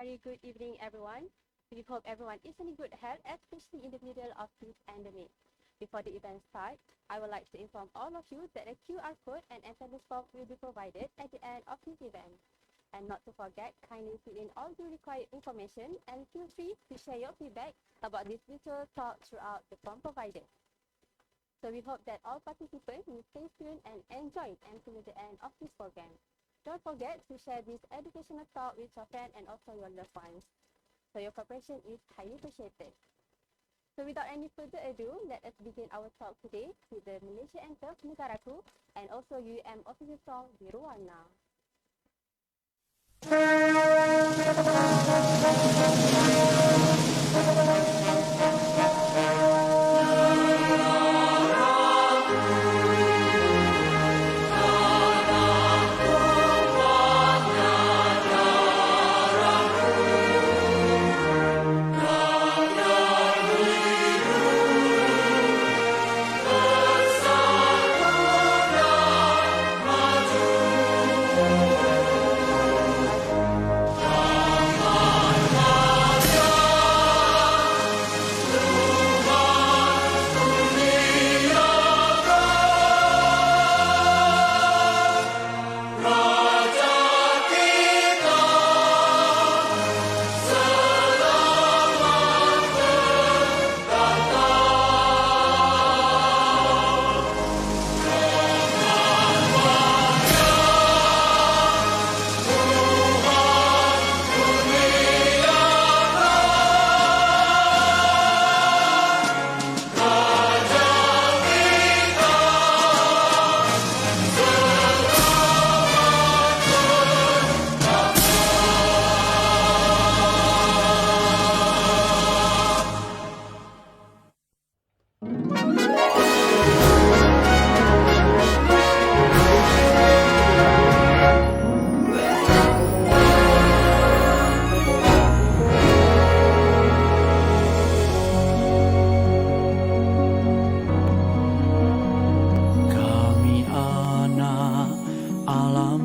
very good evening, everyone. We hope everyone is in good health, especially in the middle of this pandemic. Before the event starts, I would like to inform all of you that a QR code and attendance form will be provided at the end of this event. And not to forget, kindly fill in all the required information and feel free to share your feedback about this virtual talk throughout the form provided. So we hope that all participants will stay tuned and enjoy until the end of this program. Don't forget to share this educational talk with your friends and also your loved ones. So your cooperation is highly appreciated. So without any further ado, let us begin our talk today with the Malaysia Anthem Negaraku and also UM official song Biruwarna.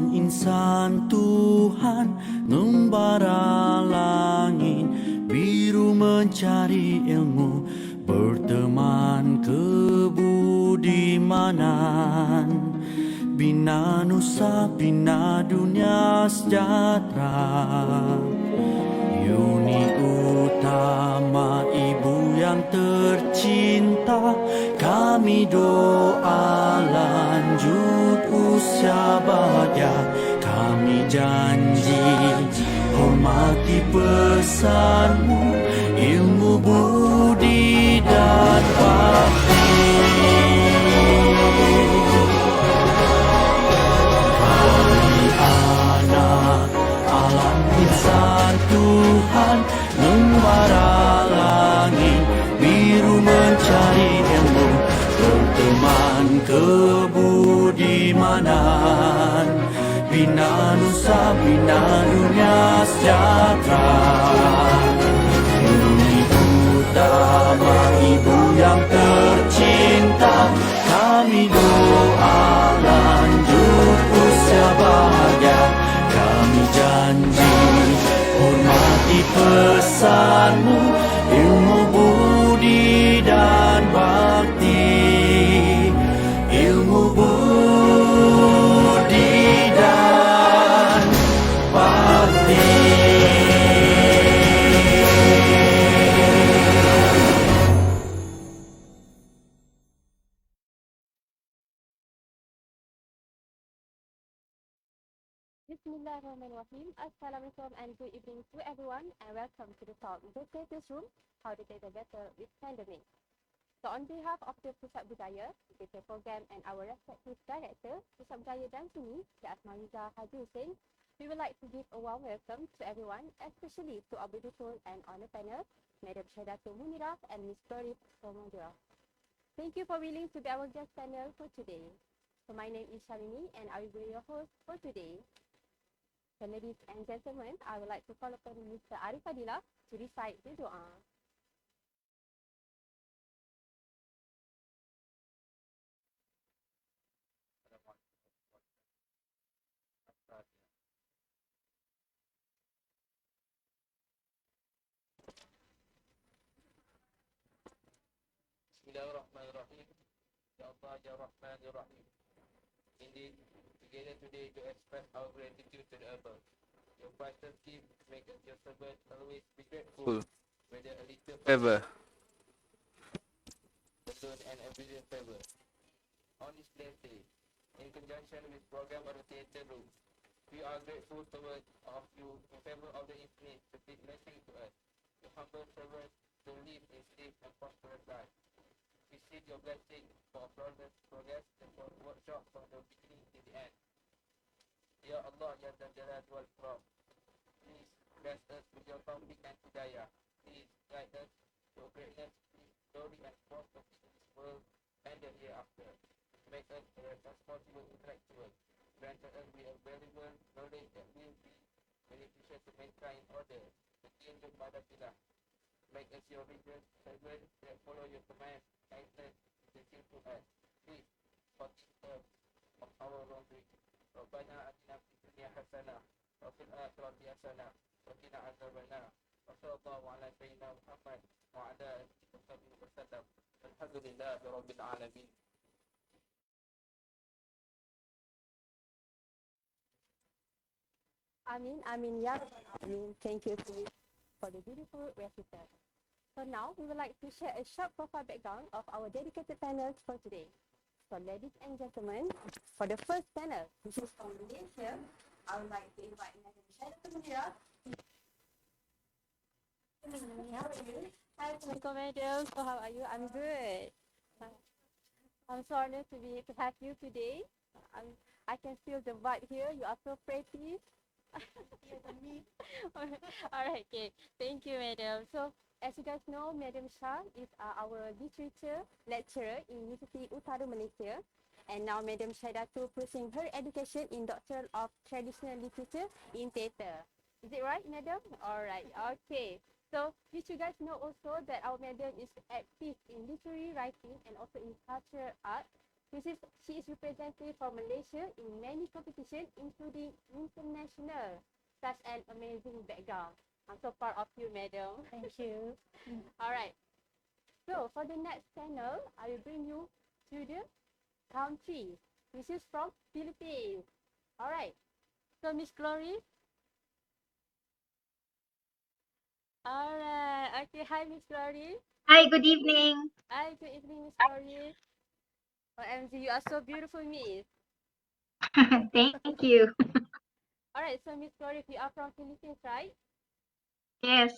Insan Tuhan membara langit biru mencari ilmu berteman kebudimanan bina nusa bina dunia sejahtera. Uni utama ibu yang tercinta, kami doa lanjut usia bahagia. Kami janji hormati pesanmu, ilmu budi dan bakti. Kami anak alam insan Tuhan membara langit biru mencari ilmu berteman kebudimanan bina nusa bina dunia sejahtera. Uni utama ibu yang tercinta, kami doa lanjut usia bahagia. Kami janji hormati pesanmu, ilmu budi dan bakti. Ilmu budi dan bakti. Bismillahirrahmanirrahim. Assalamualaikum and good evening to everyone and welcome to the talk The Status Room, How to Take the Better with Pandemic. So on behalf of the Pusat Budaya, the program and our respective director, Pusat Budaya dan Seni, Cik Asmariza Haji Hussein, we would like to give a warm welcome to everyone, especially to our beautiful and honor panel, Madam Syahdatul Munirah and Ms. Dorif Somondra. Thank you for willing to be our guest panel for today. So my name is Shalini and I will be your host for today. So ladies and gentlemen, I would like to call upon Mr. Arif Fadilah to recite the doa. Ya Rahman Rahim, Ya Allah, Ya Rahman Rahim. Indeed, together today to express our gratitude to the above. Your priceless gift make us your servant always be grateful, whether a little favor, alone and a billion favor. On this blessed day, in conjunction with program of the theatre room, we are grateful towards of you in favor of the infinite to be blessing to us, your humble servants to live a safe and prosperous life. We seek your blessing for flawless progress and for workshop from the beginning to the end. Ya Allah, Ya Zal Jalal wal Ikram, please bless us with your tawfiq and hidayah. Please guide us to greatness, glory and prosperity in this world and the hereafter. Make us a responsible intellectual. Grant us with a valuable knowledge that will be beneficial to mankind in order to gain the Badafilah. Make us your religious servant that follow your commands and turn the sinful us. Please forgive us of our wrongdoing. ربنا آتنا في الدنيا حسنة وفي الآخرة حسنة وقنا عذاب النار وصلى الله على سيدنا محمد وعلى آله وصحبه وسلم الحمد لله رب العالمين. Amin, ya. Amin. Thank you for the beautiful recital. So now we would like to share a short profile background of our dedicated panels for today. So ladies and gentlemen, for the first panel, which is from Malaysia, I would like to invite Madam Shaida Munira. How are you? Hi, Assalamualaikum, Madam. So how are you? I'm good. I'm so honored to have you today. I can feel the vibe here. You are so pretty. All right, okay. Thank you, Madam. So, as you guys know, Madam Shah is our literature lecturer in University Utara Malaysia. And now Madam Shaidatu pursuing her education in Doctor of Traditional Literature in Theatre. Is it right, Madam? All right, okay. So, you should guys know also that our Madam is active in literary writing and also in cultural art. She is represented for Malaysia in many competitions, including international. Such an amazing background. I'm so proud of you, Madam. Thank you. All right. So for the next panel, I will bring you to the country, which is from Philippines. All right. So Miss Glory. All right. Okay. Hi, Miss Glory. Hi, good evening. Hi. Good evening, Miss Glory. OMG, you are so beautiful, Miss. Thank you. All right. So Miss Glory, you are from Philippines, right? Yes.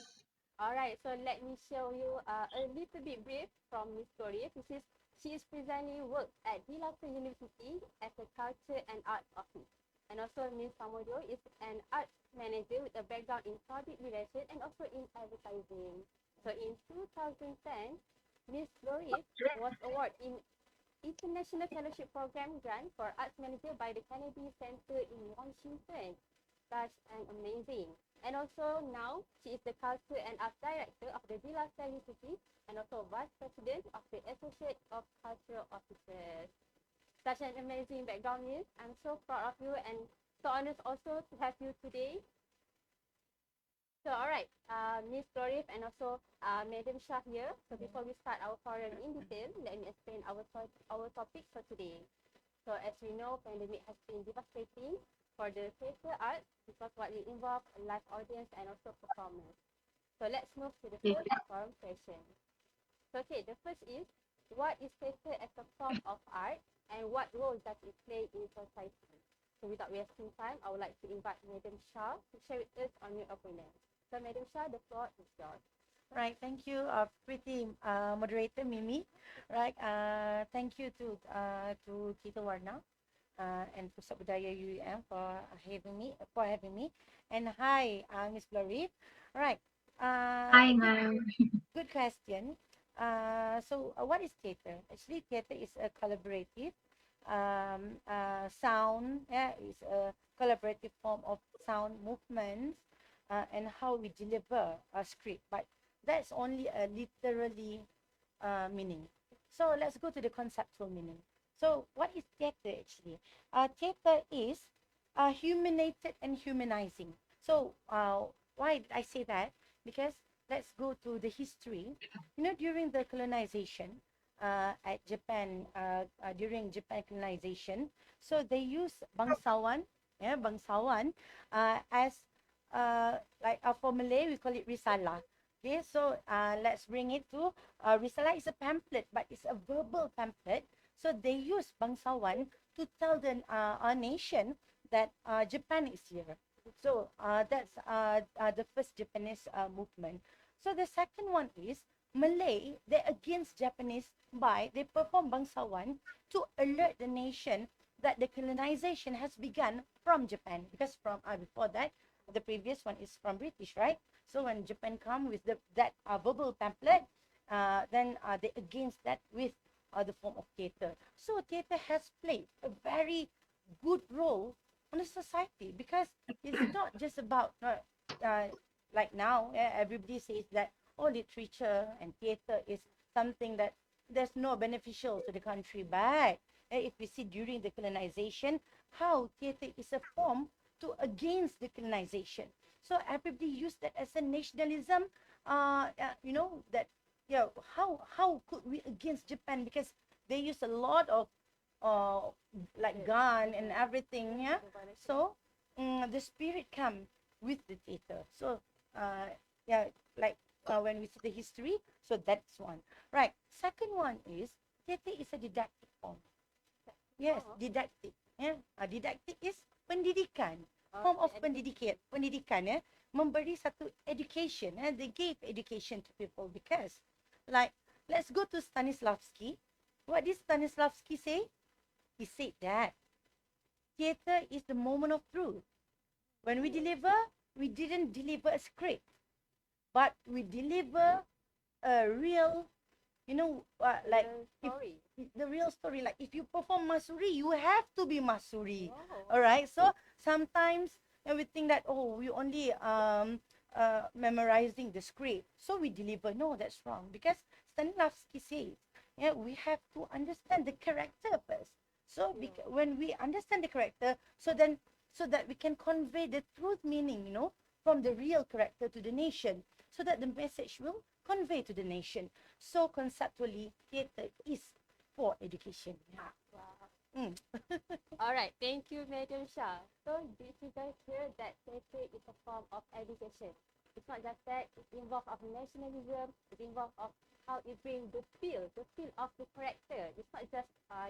All right, so let me show you a little bit brief from Miss Gloria. She is presently works at De La Salle University as a culture and arts office. And also Miss Samodo is an arts manager with a background in public relations and also in advertising. So in 2010, Miss Gloria was awarded in International Fellowship Program grant for arts manager by the Kennedy Center in Washington. That's an amazing. And also now she is the culture and arts director of the De La Salle University and also vice president of the Associate of Cultural Officers. Such an amazing background, Miss. I'm so proud of you and so honored also to have you today. So all right, Miss Glorif and also Madam Shah here. So before we start our forum in detail, let me explain our topic for today. So as we know, pandemic has been devastating for the theatre arts because what it involves a live audience and also performance. So let's move to the first forum question. So okay, the first is, what is theatre as a form of art and what role does it play in society? So without wasting time, I would like to invite Madam Shah to share with us on your opinion. So Madam Shah, the floor is yours. Right. Thank you, pretty moderator Mimi. Right. Thank you to Tita Warna and Pusat Budaya UUM for having me. And hi, Miss Glory. Right. Hi, ma'am. Good question. So what is theatre? Actually, theatre is a collaborative sound. Yeah, it's a collaborative form of sound movements and how we deliver a script. But that's only a literally meaning. So let's go to the conceptual meaning. So what is theatre actually? Theatre is humanated and humanizing. So why did I say that? Because let's go to the history. You know, during the colonization, at Japan during Japan colonization. So they use bangsawan, yeah, bangsawan, as like for Malay we call it risalah. Okay, so let's bring it to risalah is a pamphlet, but it's a verbal pamphlet. So they use bangsawan to tell our nation that Japan is here. So that's the first Japanese movement. So the second one is Malay. They're against Japanese by they perform bangsawan to alert the nation that the colonization has begun from Japan, because from before that the previous one is from British, right? So when Japan come with that verbal pamphlet, then they against that with the form of theater. So theater has played a very good role on the society, because it's not just about like now everybody says that literature and theater is something that there's no beneficial to the country, but if we see during the colonization how theater is a form to against the colonization. So everybody used that as a nationalism. That how could we against Japan, because they use a lot of like gun and everything. Yeah. So the spirit come with the theater. So like when we see the history, so that's one. Right. Second one is theater is a didactic form. Yes, didactic. Yeah. Didactic is pendidikan. Form of pendidikan, memberi satu education. They gave education to people, because like let's go to Stanislavski. What did Stanislavski say? He said that theater is the moment of truth. When we deliver, we didn't deliver a script, but we deliver a real, like story. the real story. Like if you perform Masuri, you have to be Masuri. All right. So sometimes we think that we only memorizing the script, so we deliver. No, that's wrong, because Stanislavski says, we have to understand the character first. So when we understand the character, so that we can convey the truth meaning, from the real character to the nation, so that the message will convey to the nation. So conceptually, theater is for education. Wow. All right, thank you, Madam Shah. So did you guys hear that theater is a form of education? It's not just that, it involves of nationalism, it involves of how it brings the feel of the character. It's not just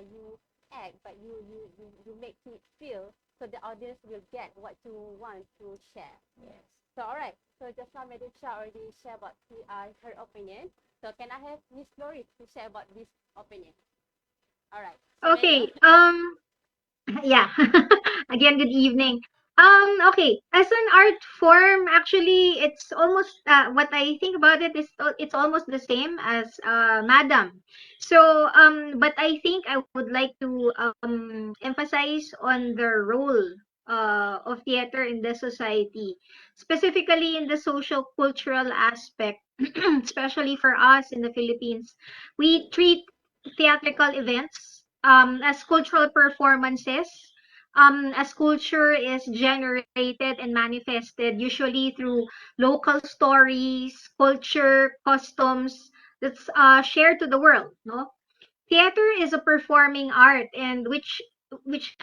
you act, but you make it feel, so the audience will get what you want to share. Yes. So all right, so just now Madam Shah already shared about her opinion. So can I have Miss Lori to share about this opinion? All right. So Okay. Madam, Yeah. Again, good evening. Okay. As an art form, actually, it's almost what I think about it is it's almost the same as Madam. So, but I think I would like to emphasize on the role of theater in the society, specifically in the social cultural aspect, especially for us in the Philippines. We treat theatrical events as cultural performances, as culture is generated and manifested usually through local stories, culture, customs that's shared to the world. No, theater is a performing art, and which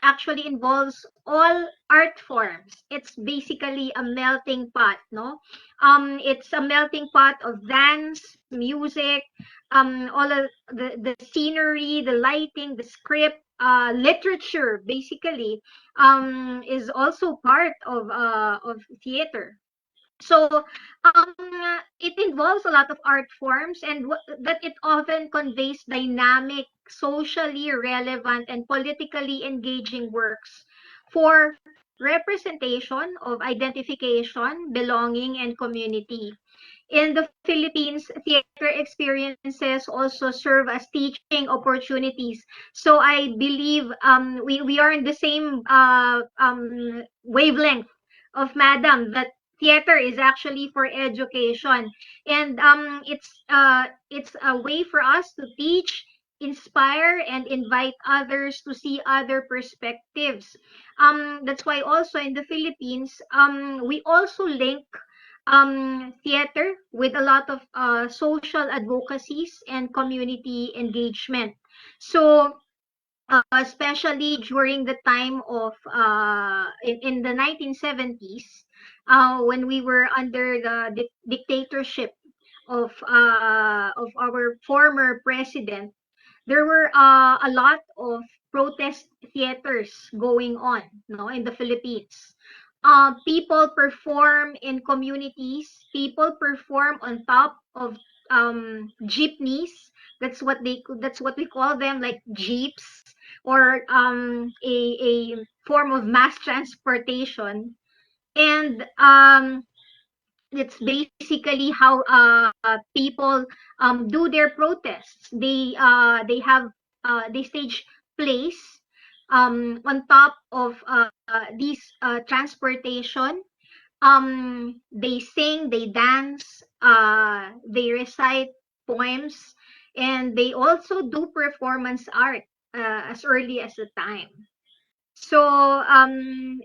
actually involves all art forms. It's basically a melting pot. No, it's a melting pot of dance, music, all of the scenery, the lighting, the script, literature basically is also part of theater. So it involves a lot of art forms, and that it often conveys dynamic, socially relevant, and politically engaging works for representation of identification, belonging, and community. In the Philippines, theater experiences also serve as teaching opportunities. So I believe we are in the same wavelength of Madam, that theater is actually for education, and it's a way for us to teach, inspire, and invite others to see other perspectives. That's why also in the Philippines we also link theater with a lot of social advocacies and community engagement. So especially during the time of in the 1970s, when we were under the dictatorship of our former president, there were a lot of protest theaters going on, no, in the Philippines. People perform in communities. People perform on top of jeepneys. That's what we call them, like jeeps, or a form of mass transportation. And it's basically how people do their protests. They have they stage plays on top of these transportation. They sing, they dance, they recite poems, and they also do performance art as early as the time. So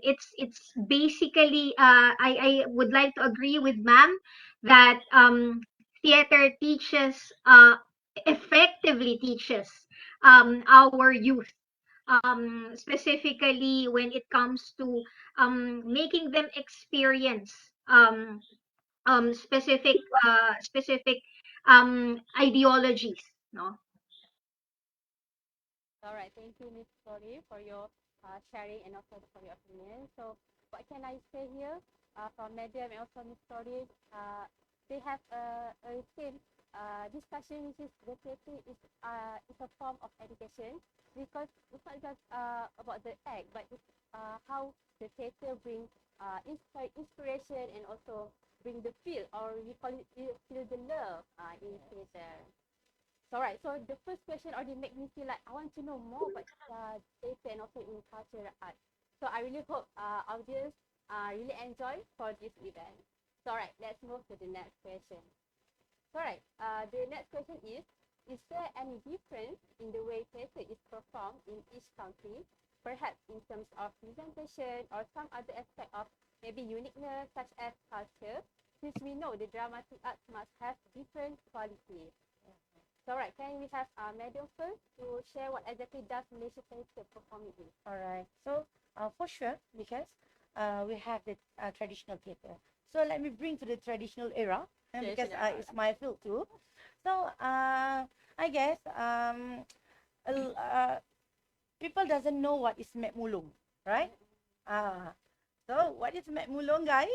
it's basically I would like to agree with ma'am that theater teaches effectively teaches our youth, specifically when it comes to making them experience specific specific ideologies, no. All right, thank you, Miss Tori, for your sharing and also for your opinion. So, what can I say here from Madam and also Miss Tori? They have a same discussion, which is the theatre is a form of education, because it's not just about the act, but it's how the theatre bring inspiration and also bring the feel, or we call it feel the love in theatre. So, right. So the first question already make me feel like I want to know more about theatre and also in cultural art. So I really hope audience really enjoy for this event. So, all right, let's move to the next question. So, all right, the next question is there any difference in the way theatre is performed in each country, perhaps in terms of presentation or some other aspect of maybe uniqueness such as culture, since we know the dramatic arts must have different qualities. So, all right, can we have Madam first to share what exactly does Malaysia Theatre performing in? All right. So, for sure, because we have the traditional theatre. So let me bring to the traditional era, because Traditional. it's my field too. So, I guess a- uh, people doesn't know what is Mek Mulung, right? So what is Mek Mulung, guys?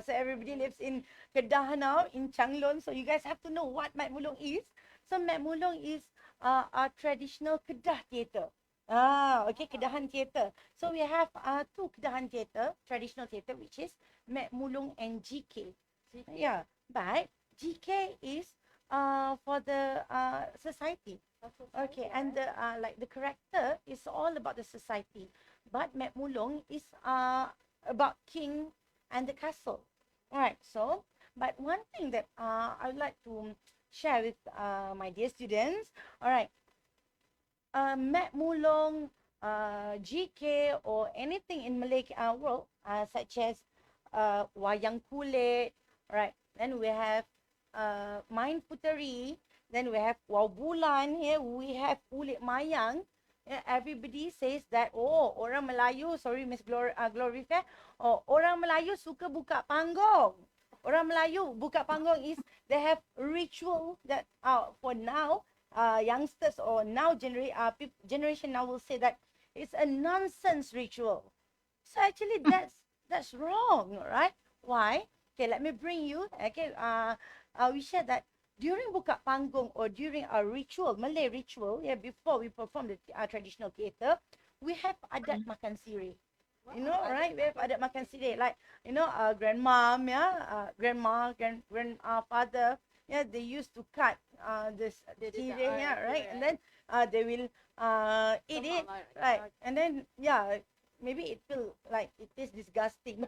So everybody lives in Kedah now, in Changlon. So you guys have to know what Mek Mulung is. So Mek Mulung is a traditional Kedah theatre. Okay, Kedahan theatre. So we have two Kedahan theatre, traditional theatre, which is Mek Mulung and GK. Yeah, but GK is for the society. Okay, and the like the character is all about the society, but Mek Mulung is about king and the castle. All right. So, but one thing that I would like to share with my dear students. All right, Mek Mulung, GK, or anything in Malay world, such as Wayang Kulit, right? Then we have Main Puteri. Then we have Wow Bulan here. We have Kulit Mayang. Yeah, everybody says that, oh, orang Melayu, sorry Miss Glory Fair, oh, orang Melayu suka buka panggung. Orang Melayu buka panggung is they have ritual that for now youngsters or now generation now will say that it's a nonsense ritual. So actually that's wrong, right? Why? Okay, let me bring you. Okay, we share that during buka panggung or during a ritual, Malay ritual, yeah, before we perform the traditional theatre, we have adat makan sirih. You know, right? We have adat makan sirih, like grandmom, yeah, grandfather, yeah, they used to cut the sirih, yeah, right, and then they will eat it, right, and then yeah, maybe it feel like it is disgusting,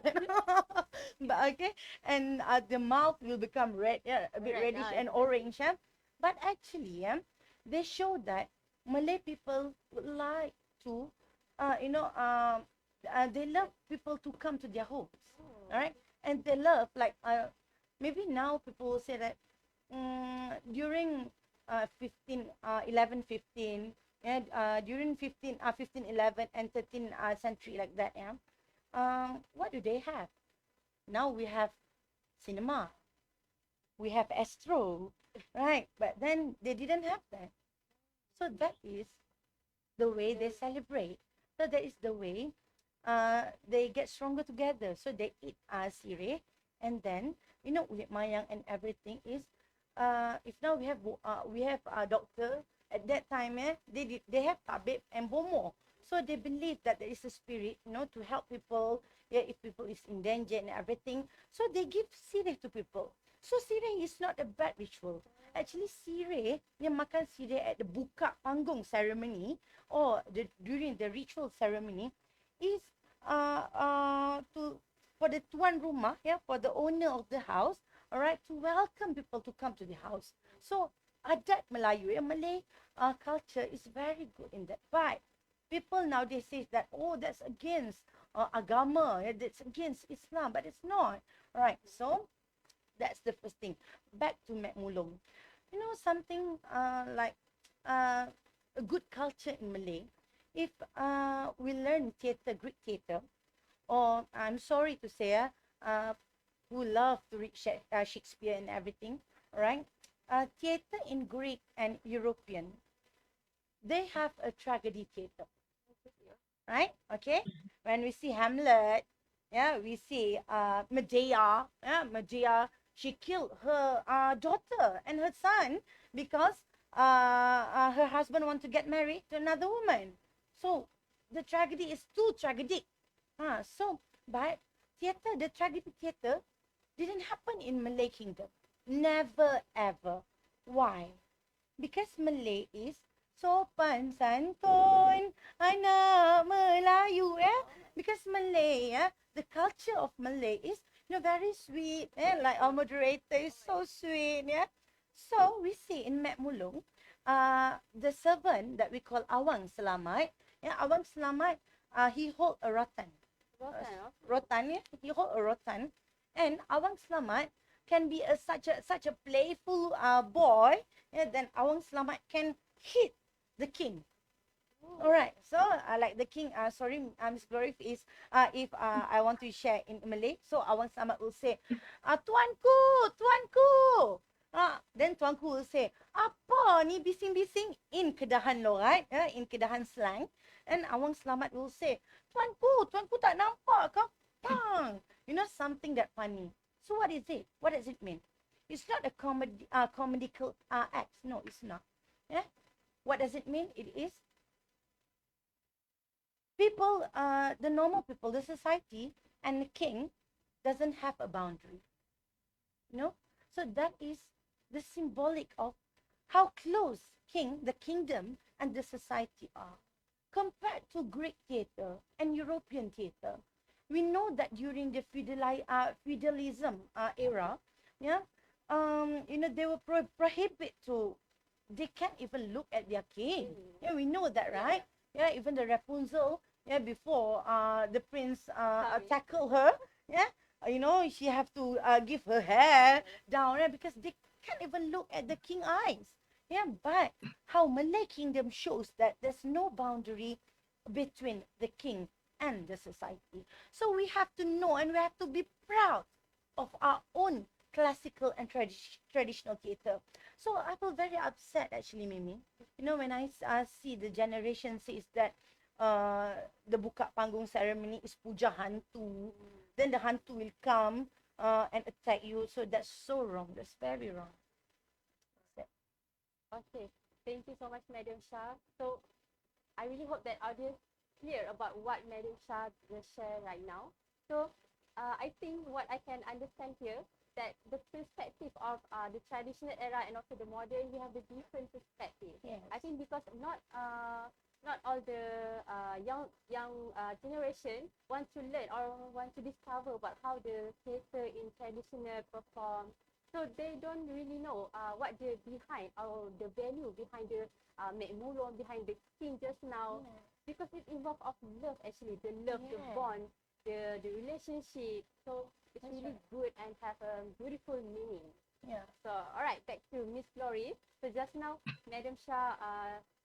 but okay, and the mouth will become red, yeah, a bit reddish and orange, yeah. But actually, yeah, they show that Malay people would like to, they love people to come to their homes, all right, and they love like maybe now people will say that during 11 15, and during 15 11 and 13 century, like that, yeah. What do they have? Now we have cinema, we have astro, right? But then they didn't have that. So that is the way they celebrate. So that is the way they get stronger together. So they eat sireh, and then ulit mayang and everything is if now we have a doctor at that time, they have tabib and bomo. So they believe that there is a spirit, to help people, if people is in danger and everything. So they give sireh to people. So sireh is not a bad ritual. Actually, sireh, yang makan sireh at the buka panggung ceremony or during the ritual ceremony is to for the tuan rumah, for the owner of the house, all right, to welcome people to come to the house. So adat Melayu, Malay culture is very good in that. But people nowadays say that, oh, that's against agama, that's against Islam, but it's not, right? So that's the first thing. Back to Mek Mulung. Something like a good culture in Malay. If we learn theatre, Greek theatre, or I'm sorry to say, who love to read Shakespeare and everything, right? Theatre in Greek and European, they have a tragedy theatre, right? Okay, when we see Hamlet, we see Medea, Medea, she killed her daughter and her son because her husband want to get married to another woman. So the tragedy is too tragic. But theatre, the tragedy theatre, didn't happen in Malay Kingdom. Never ever. Why? Because Malay is sopan santun anak Melayu, because Malay, the culture of Malay is very sweet, like our moderator is so sweet, So we see in Mek Mulung, the servant that we call Awang Selamat, Awang Selamat, he hold a rotan. Rotan, he hold a rotan, and Awang Selamat can be such a playful boy, then Awang Selamat can hit the king. All right, so like the king, sorry, Miss Glory, is if I want to share in Malay, so Awang Selamat will say, tuanku, tuanku. Then tuanku will say, apa ni bising-bising, in Kedahan lo, right? In Kedahan slang. And Awang Selamat will say, tuanku tak nampak kau? Pang. Something that funny. So what is it? What does it mean? It's not a comedical act. No, it's not. What does it mean? It is people, the normal people, the society, and the king doesn't have a boundary. So that is the symbolic of how close the kingdom, and the society are. Compared to Greek theatre and European theatre, we know that during the feudalism era, they were prohibit to, they can't even look at their king. We know that, right? Even the Rapunzel, before the prince tackle her, she have to give her hair down, because they can't even look at the king eyes. But how Malay Kingdom shows that there's no boundary between the king and the society. So we have to know, and we have to be proud of our own classical and traditional theatre. So I feel very upset, actually, Mimi. When I see the generation says that the buka panggung ceremony is puja hantu, then the hantu will come and attack you. So that's so wrong. That's very wrong. Okay, thank you so much, Madam Shah. So I really hope that audience clear about what Madam Shah will share right now. So I think what I can understand here, that the perspective of the traditional era and also the modern, we have the different perspective. Yes. I think because not all the young generation want to learn or want to discover about how the theatre in traditional perform. So they don't really know what the behind or the value behind the Mek Mulung, behind the king just now, because it involves of love, actually, the love, the bond the relationship. So it's That's really right. good and have a beautiful meaning. Yeah. So, all right, back to Miss Glory. So just now, Madam Shah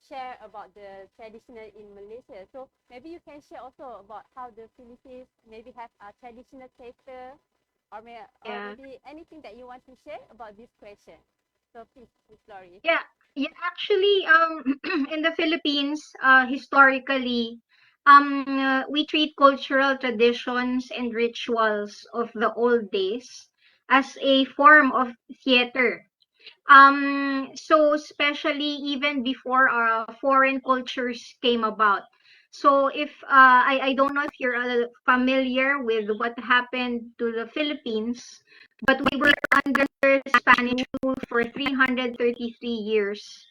share about the traditional in Malaysia. So maybe you can share also about how the Philippines maybe have a traditional theater, or Yeah. maybe anything that you want to share about this question. So please, Miss Glory. Yeah, yeah. Actually, in the Philippines, historically, we treat cultural traditions and rituals of the old days as a form of theater. So especially even before foreign cultures came about. So if I don't know if you're familiar with what happened to the Philippines, but we were under Spanish rule for 333 years.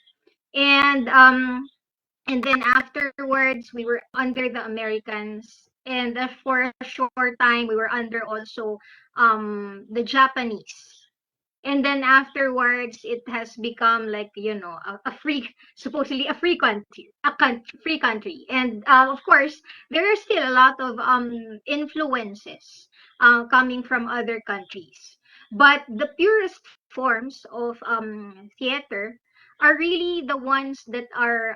And then afterwards we were under the Americans, and for a short time we were under also the Japanese. And then afterwards it has become like, a free, supposedly a free country, free country. And of course there are still a lot of influences coming from other countries, but the purest forms of theater are really the ones that are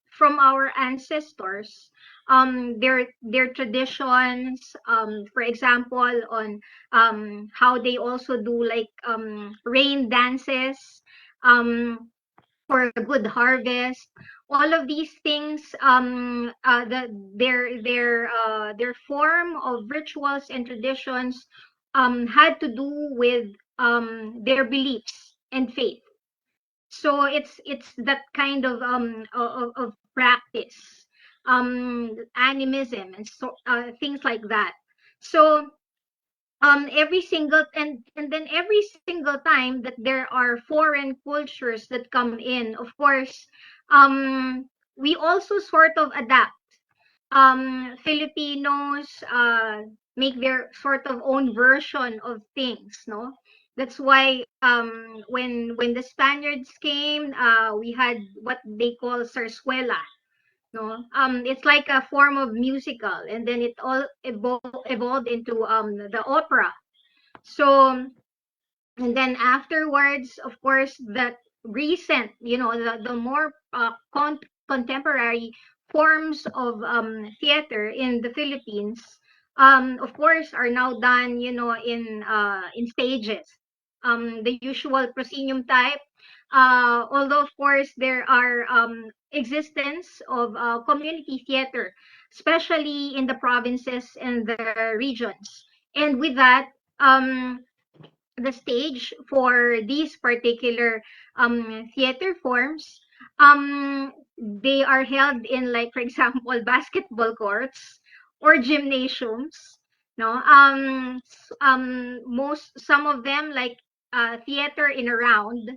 from our ancestors, their traditions, for example, on how they also do like rain dances, um, for a good harvest. All of these things, their form of rituals and traditions had to do with their beliefs and faith. So it's that kind of of practice, animism and so things like that. So every single, and then every single time that there are foreign cultures that come in, of course, we also sort of adapt. Filipinos make their sort of own version of things, no? That's why when the Spaniards came, we had what they call zarzuela, no? It's like a form of musical, and then it all evolved into the opera. So, and then afterwards, of course, the recent, the more contemporary forms of theater in the Philippines, of course, are now done, in stages. The usual proscenium type, although of course there are existence of community theater, especially in the provinces and the regions. And with that, um, the stage for these particular theater forms, they are held in, like, for example, basketball courts or gymnasiums, no? Most, some of them, like, theater in a round.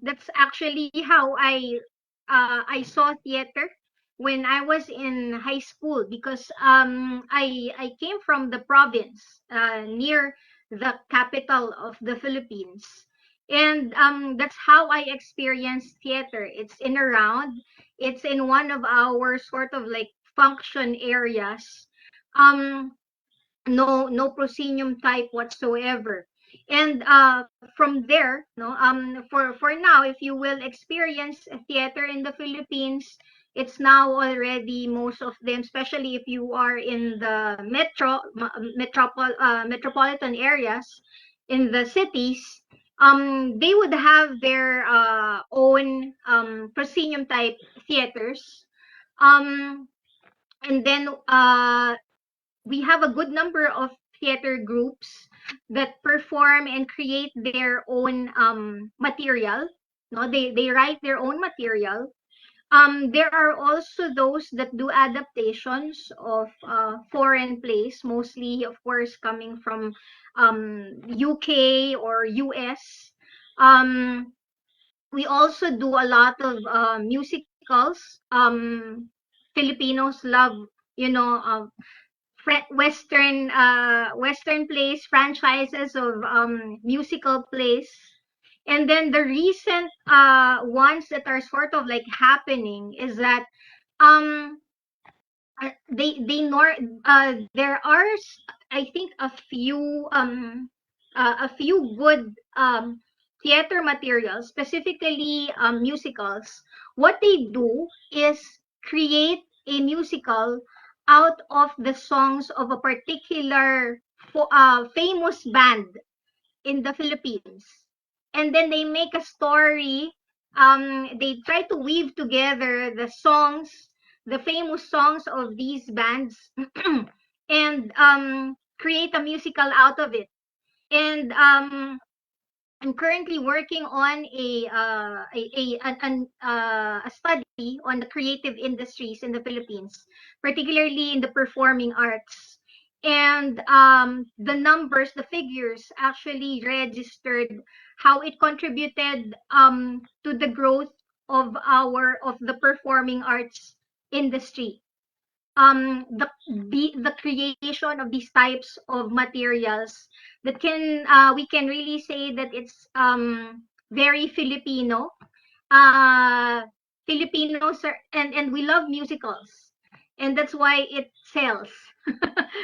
That's actually how I saw theater when I was in high school, because I came from the province, near the capital of the Philippines. And that's how I experienced theater. It's in a round. It's in one of our sort of like function areas. Um, no proscenium type whatsoever. And from there, no, for now, if you will experience a theater in the Philippines, it's now already, most of them, especially if you are in the metropolitan areas, in the cities, they would have their own proscenium type theaters. um and then we have a good number of theater groups that perform and create their own material. No, they write their own material. There are also those that do adaptations of foreign plays, mostly, of course, coming from UK or US. Um, we also do a lot of musicals. Filipinos love, you know, Western plays, franchises of musical plays. And then the recent ones that are sort of like happening is that um there are I think a few good theater materials, specifically musicals. What they do is create a musical out of the songs of a particular famous band in the Philippines. And then they make a story. They try to weave together the songs, the famous songs of these bands, and create a musical out of it. And I'm currently working on a study on the creative industries in the Philippines, particularly in the performing arts. And the numbers, the figures actually registered how it contributed to the growth of the performing arts industry. The creation of these types of materials that can we can really say that it's very Filipino. uh Filipinos are, and we love musicals, and that's why it sells.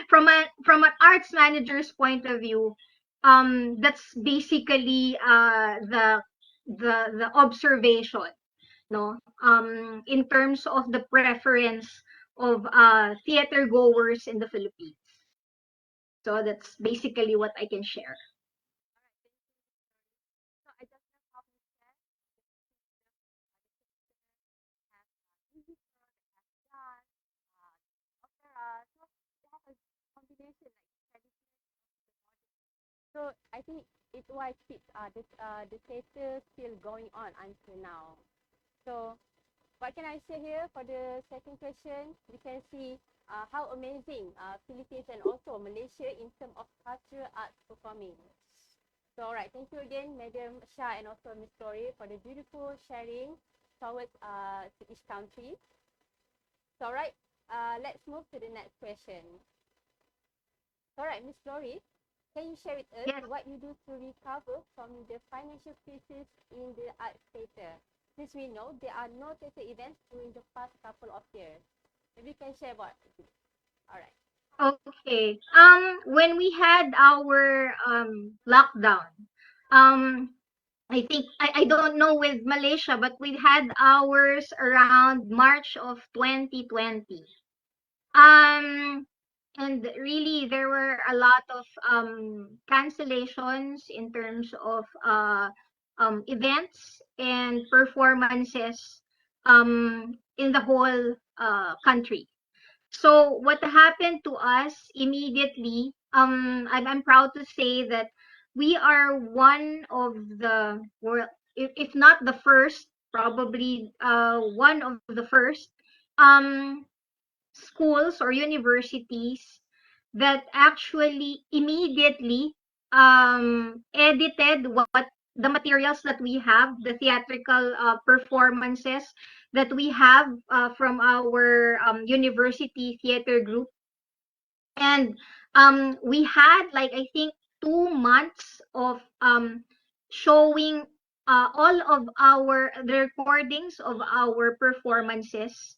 From an arts manager's point of view, that's basically the observation, no, in terms of the preference of theater goers in the Philippines. So that's basically what I can share. So I just love how you said the musical, they have dance, opera. So they have a combination like traditional and also the modern. So I think it why keeps the theater still going on until now. So what can I say here for the second question? We can see how amazing Philippines and also Malaysia in terms of cultural arts performing. So, all right, thank you again, Madam Shah and also Ms. Glory for the beautiful sharing towards to each country. So, all right, let's move to the next question. All right, Ms. Glory, can you share with us Yes. what you do to recover from the financial crisis in the art sector? Since we know there are no theater events during the past couple of years. Maybe you can share about it. All right. Okay. When we had our lockdown, I think I don't know with Malaysia, but we had ours around March of 2020. Um, and really there were a lot of cancellations in terms of events and performances in the whole country. So what happened to us immediately, I'm proud to say that we are one of the world, if not the first, probably one of the first um, schools or universities that actually immediately edited what the materials that we have, the theatrical performances that we have from our university theater group. And we had like I think 2 months of showing all of our the recordings of our performances.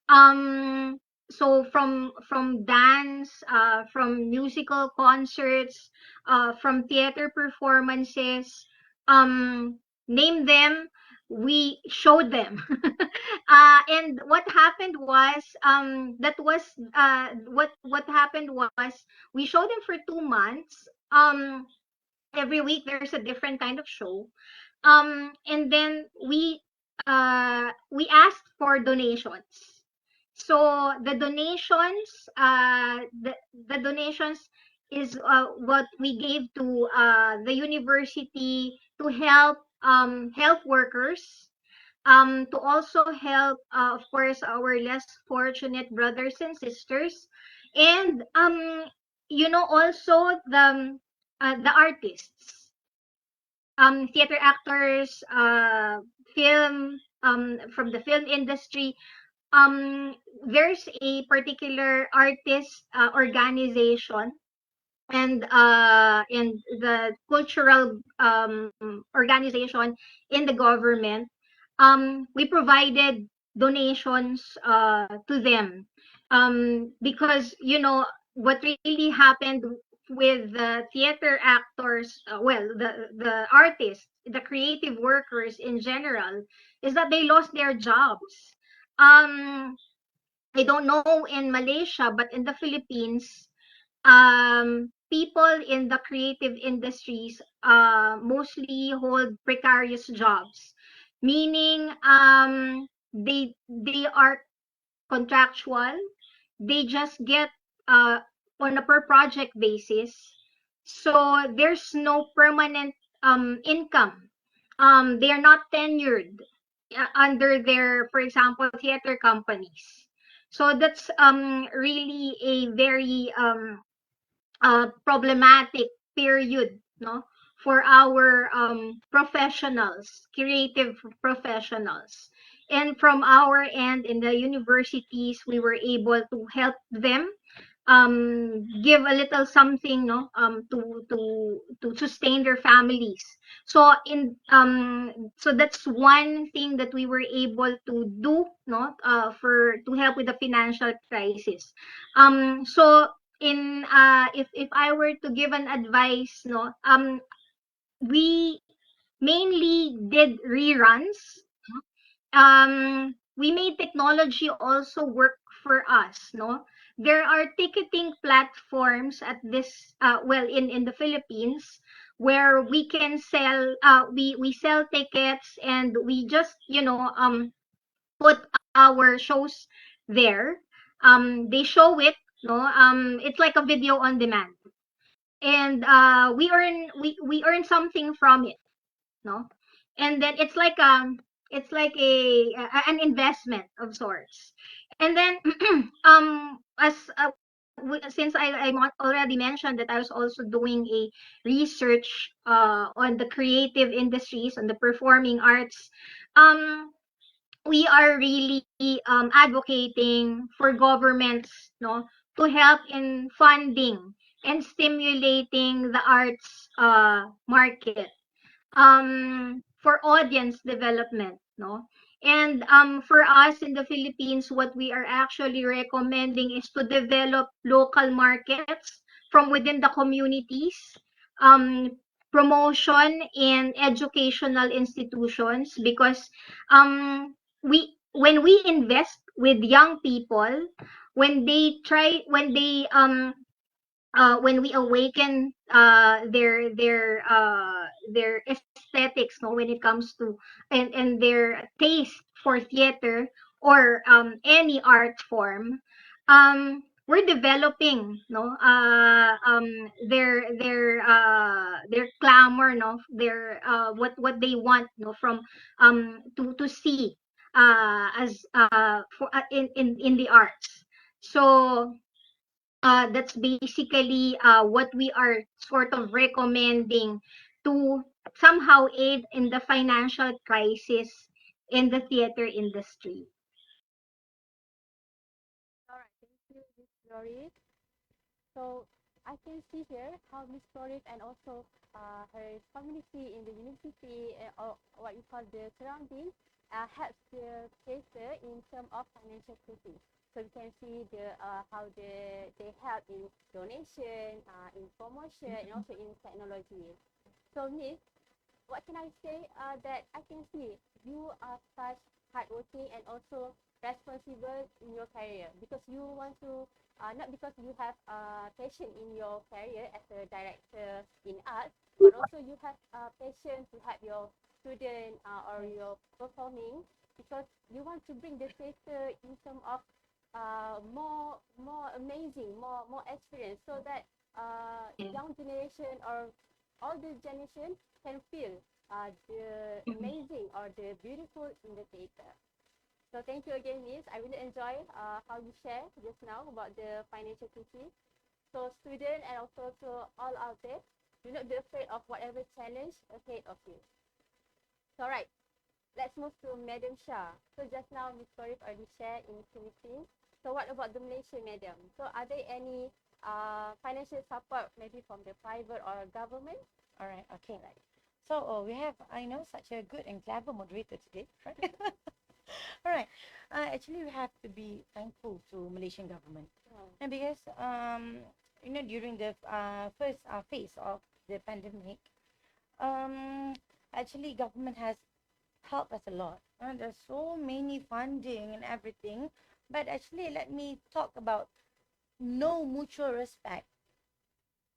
um so from dance, from musical concerts, from theater performances, name them, we showed them. And what happened was that was what happened was we showed them for 2 months. Every week there's a different kind of show. And then we asked for donations. So the donations is what we gave to the university to help health workers, to also help, of course, our less fortunate brothers and sisters, and also the artists, theater actors, film, from the film industry. There's a particular artist organization and the cultural organization in the government. We provided donations to them. because what really happened with the theater actors, well, the artists, the creative workers in general, is that they lost their jobs. um I don't know in Malaysia, but in the Philippines, people in the creative industries mostly hold precarious jobs, meaning they are contractual. They just get uh, on a per project basis. So there's no permanent income. They are not tenured under their, for example, theater companies. So that's really a very problematic period, no, for our professionals, creative professionals. And from our end in the universities, we were able to help them give a little something, no, to sustain their families. So so that's one thing that we were able to do, no, for to help with the financial crisis. So in if I were to give an advice, no, we mainly did reruns. We made technology also work for us, no. There are ticketing platforms at this well, in the Philippines, where we can sell we sell tickets, and we just put our shows there. They show it, no. It's like a video on demand, and we earn something from it, no. And then it's like an investment of sorts. And then as since already mentioned that I was also doing a research on the creative industries, on the performing arts, um we are really advocating for governments, no, to help in funding and stimulating the arts market, for audience development, no. And for us in the Philippines, what we are actually recommending is to develop local markets from within the communities, um promotion in educational institutions, because we when we invest with young people, when we awaken their aesthetics, no, when it comes to and their taste for theater or any art form, we're developing, no, their clamor, no, their what they want, no, from to see as for in the arts. So that's basically what we are sort of recommending to somehow aid in the financial crisis in the theater industry. All right, thank you, Miss Glory. So I can see here how Miss Glory and also her community in the university, or what you call the surrounding, helps the theater in terms of financial crisis. So you can see how they help in donation, in promotion, and also in technology. So Miss, what can I say? That I can see you are such hardworking and also responsible in your career, because you want to not because you have passion in your career as a director in arts, but also you have passion to help your student or your performing, because you want to bring the theater in terms of more amazing, more experience, so that young generation or all the generation can feel the amazing or the beautiful in the theater. So thank you again, Miss. I really enjoy how you share just now about the financial crisis. So student and also to all out there, do not be afraid of whatever challenge ahead of you. So right, let's move to Madam Shah. So just now Miss Corif already shared in Philippines. So what about the Malaysia, Madam? So are there any financial support maybe from the private or government? All right. Okay. Right. So we have, I know, such a good and clever moderator today, right? All right. Actually, we have to be thankful to Malaysian government, Oh, and because during the first phase of the pandemic, um, actually government has helped us a lot. There's so many funding and everything, but actually, let me talk about no mutual respect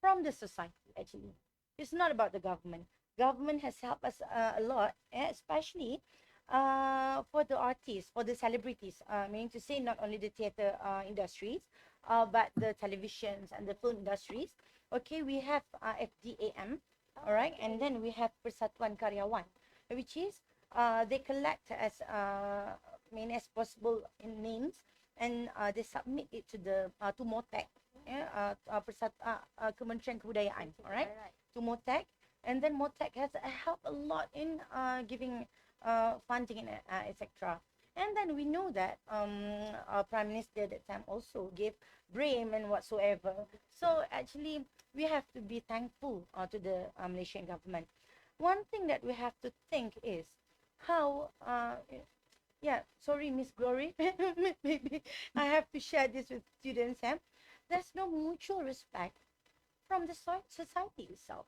from the society. Actually, it's not about the government. Government has helped us a lot, especially for the artists, for the celebrities. Meaning to say, not only the theater industries, but the televisions and the film industries. Okay, we have FDAM, all right, and then we have Persatuan Karyawan, which is they collect as many as possible in names, and they submit it to the to MOTEC, yeah, Kementerian Kebudayaan, all right, alright. to MOTEC, and then MOTEC has helped a lot in giving funding and etc. And then we know that our Prime Minister at that time also gave BRAME and whatsoever. So actually, we have to be thankful to the Malaysian government. One thing that we have to think is how, yeah, sorry, Miss Glory, maybe I have to share this with students. There's no mutual respect from the society itself,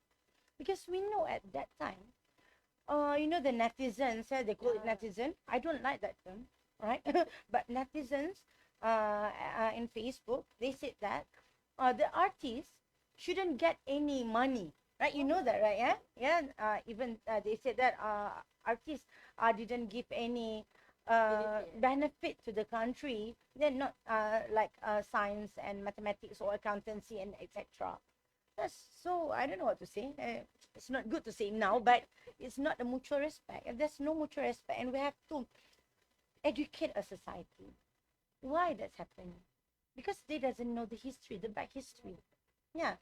because we know at that time, the netizens, they call it Yeah. netizen. I don't like that term, right? But netizens in Facebook, they said that the artists shouldn't get any money, right? You know that, right? Yeah, yeah. Even they said that artists didn't give any benefit to the country. They're not like science and mathematics or accountancy and etc. That's so, I don't know what to say. It's not good to say now, but it's not a mutual respect. And there's no mutual respect, and we have to educate a society. Why that's happening? Because they doesn't know the history, the back history. Yeah,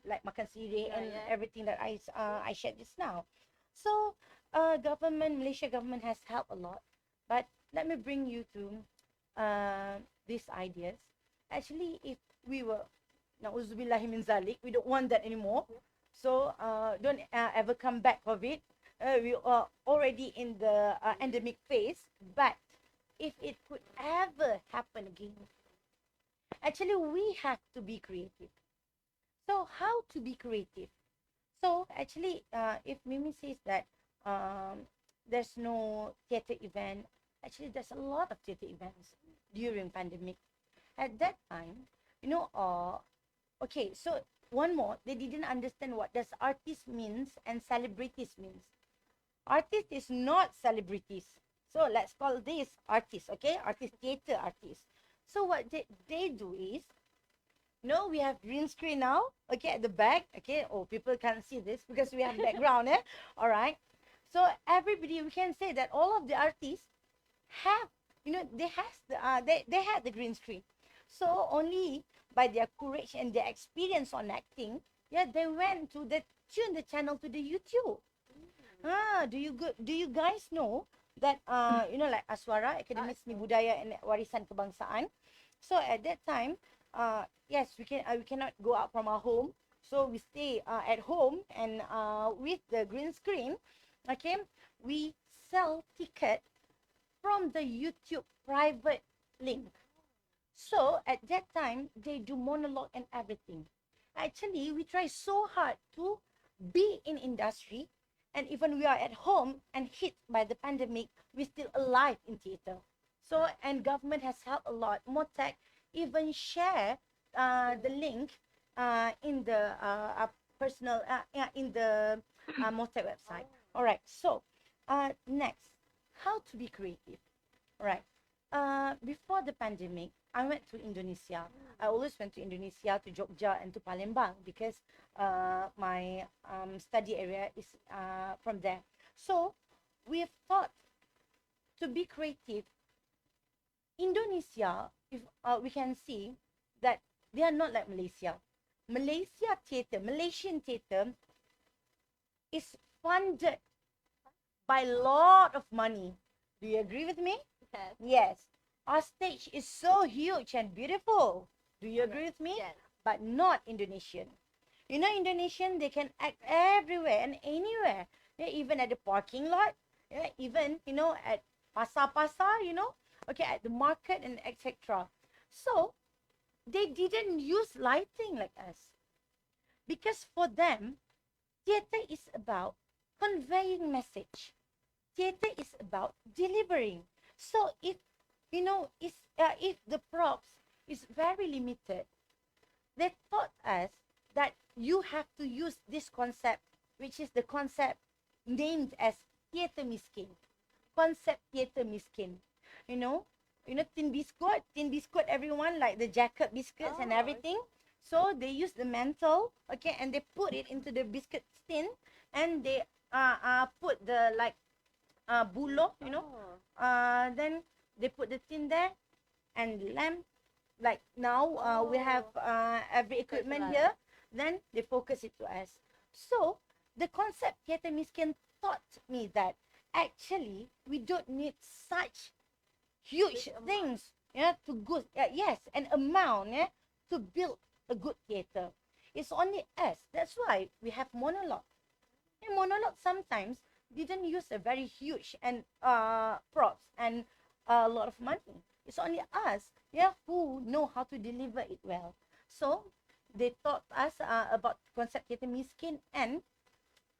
like makan sirih Yeah, and yeah. everything that I shared just now. So, Malaysia government has helped a lot. But let me bring you to these ideas. Actually, if we were, na'udzubillahi min zalik, we don't want that anymore. So don't ever come back of it. We are already in the endemic phase. But if it could ever happen again, actually we have to be creative. So how to be creative? So actually, if Mimi says that there's no theater event, actually there's a lot of theater events during pandemic. At that time, okay, so one more, they didn't understand what does artist means and celebrities means. Artist is not celebrities. So let's call this artists, okay? Artist, theater artists. So what they do is, we have green screen now, okay, at the back, okay? Oh, people can't see this because we have background, all right? So everybody, we can say that all of the artists have, they had the green screen. So only by their courage and their experience on acting, yeah, they went to tune the channel to the YouTube. Do you guys know that like Aswara, Akademi Seni Budaya and Warisan Kebangsaan? So at that time, yes, we cannot go out from our home, so we stay at home, and with the green screen, okay, we sell ticket from the YouTube private link. So at that time, they do monologue and everything. Actually, we try so hard to be in industry, and even we are at home and hit by the pandemic, we're still alive in theater. So, and government has helped a lot. Motec even share the link in the personal in the Motec website. All right. So next, how to be creative. All right. Before the pandemic, I went to Indonesia. I always went to Indonesia, to Jogja and to Palembang, because my study area is from there. So we've thought to be creative. Indonesia, if we can see that they are not like Malaysia. Malaysian theatre is funded by a lot of money. Do you agree with me? Yes. Yes. Our stage is so huge and beautiful. Do you agree with me? Yes. But not Indonesian. Indonesian, they can act everywhere and anywhere. Yeah, even at the parking lot. Yeah, even, at pasar, okay, at the market and etc. So they didn't use lighting like us, because for them, theater is about conveying message. Theater is about delivering. So if the props is very limited, they taught us that you have to use this concept, which is the concept named as theater miskin. Concept theater miskin. You know, tin biscuit, everyone like the jacket biscuits and Oh, everything. So they use the mantle, okay, and they put it into the biscuit tin, and they put the like bulo, oh, then they put the tin there and lamp. Like now, we have Oh. every equipment right. here. Then they focus it to us. So the concept theater miskin taught me that actually we don't need such huge Big amount. things, to go. Yes, an amount, to build a good theater. It's only us. That's why we have monologue. And monologue sometimes didn't use a very huge and props and a lot of money. It's only us, who know how to deliver it well. So they taught us about concept theater miskin and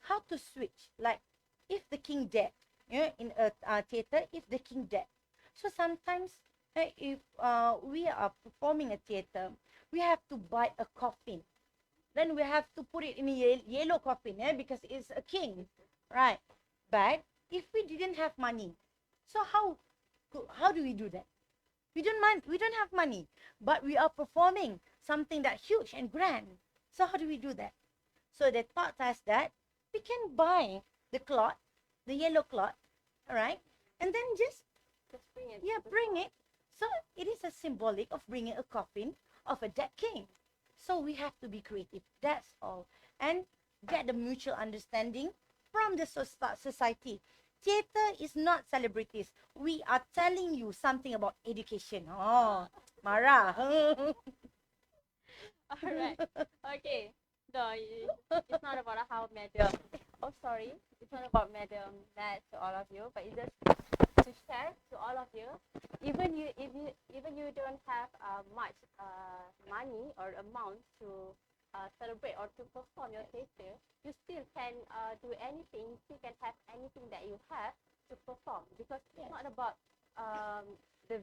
how to switch. Like if the king dead, in a theater, if the king dead. So sometimes, if we are performing a theater, we have to buy a coffin. Then we have to put it in a yellow coffin, because it's a king, right? But if we didn't have money, so how do we do that? We don't have money, but we are performing something that huge and grand. So how do we do that? So they taught us that we can buy the cloth, the yellow cloth, all right, and then just Just bring it. bring it. So it is a symbolic of bringing a coffin of a dead king. So we have to be creative. That's all, and get the mutual understanding from the society. Theater is not celebrities. We are telling you something about education. Oh, marah. All right. Okay. No, it's not about how Madam. Oh, sorry. It's not about Madam Nat to all of you, but it's just to share to all of you. Even you don't have much money or amount to celebrate or to perform your theater, you still can do anything. You still can have anything that you have to perform, because it's not about the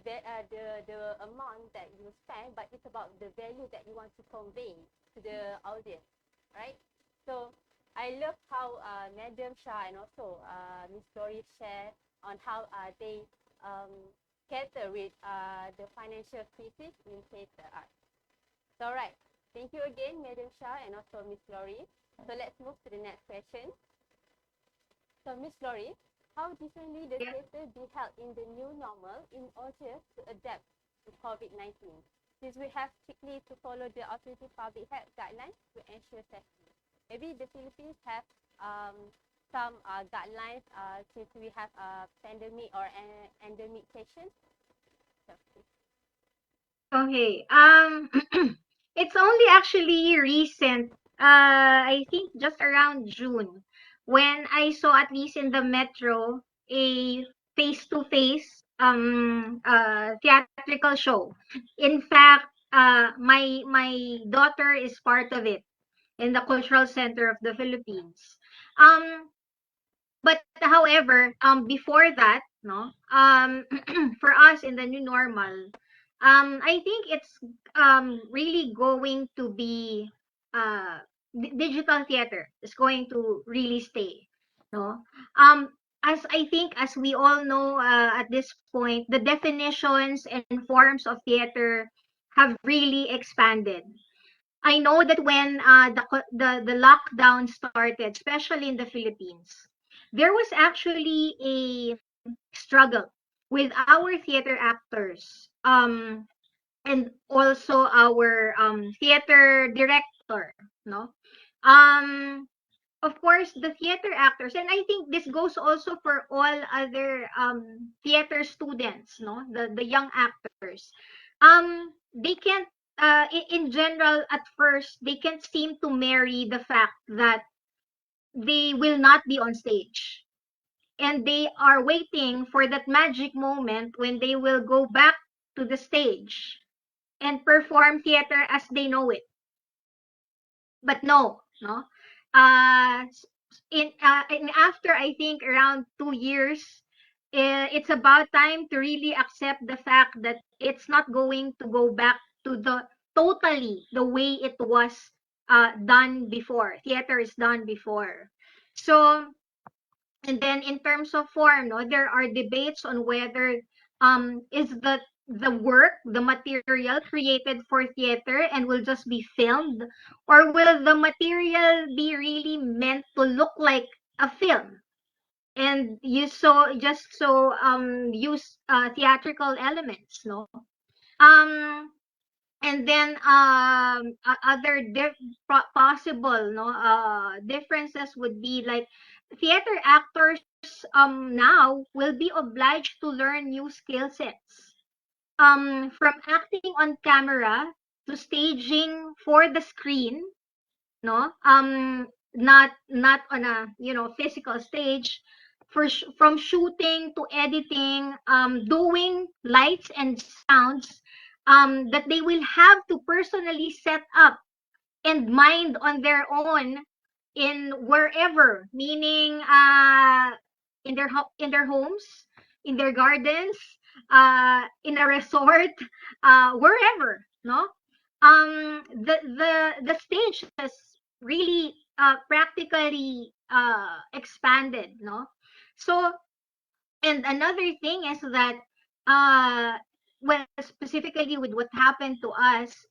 amount that you spend, but it's about the value that you want to convey to the audience, right? So I love how Madam Shah and also Miss Glory share on how they um, cater with the financial crisis in theatre art. So, all right. Thank you again, Madam Shah and also Miss Glory. So let's move to the next question. So, Miss Glory, how differently the Yeah. theatre be held in the new normal in order to adapt to COVID-19? Since we have strictly to follow the authority public health guidelines to ensure safety. Maybe the Philippines have some guidelines since we have a pandemic or an endemic cases. So, Okay. It's only actually recent. I think just around June, when I saw, at least in the metro, a face-to-face theatrical show. In fact, my daughter is part of it in the cultural center of the Philippines. But however, before that, no, for us in the new normal, I think it's really going to be digital theater is going to really stay, no. As I think, as we all know, at this point, the definitions and forms of theater have really expanded. I know that when the lockdown started, especially in the Philippines, there was actually a struggle with our theater actors, and also our theater director, no. Um, of course, the theater actors, and I think this goes also for all other theater students, no, the young actors. They can't, in general, at first they can't seem to marry the fact that they will not be on stage. and they are waiting for that magic moment when they will go back to the stage and perform theater as they know it. But no. Uh, in after I think around 2 years, it's about time to really accept the fact that it's not going to go back to the totally the way it was done before. Theater is done before. So, and then in terms of form, no, there are debates on whether is the work, the material created for theater and will just be filmed, or will the material be really meant to look like a film? And you so just so use theatrical elements, no? Um and then other possible no differences would be like theater actors now will be obliged to learn new skill sets, from acting on camera to staging for the screen, no, not on a physical stage, from shooting to editing, doing lights and sounds, that they will have to personally set up and mind on their own in wherever, meaning in their homes, in their gardens, in a resort, wherever, no. The stage has really practically expanded, no. So, and another thing is that well, specifically with what happened to us,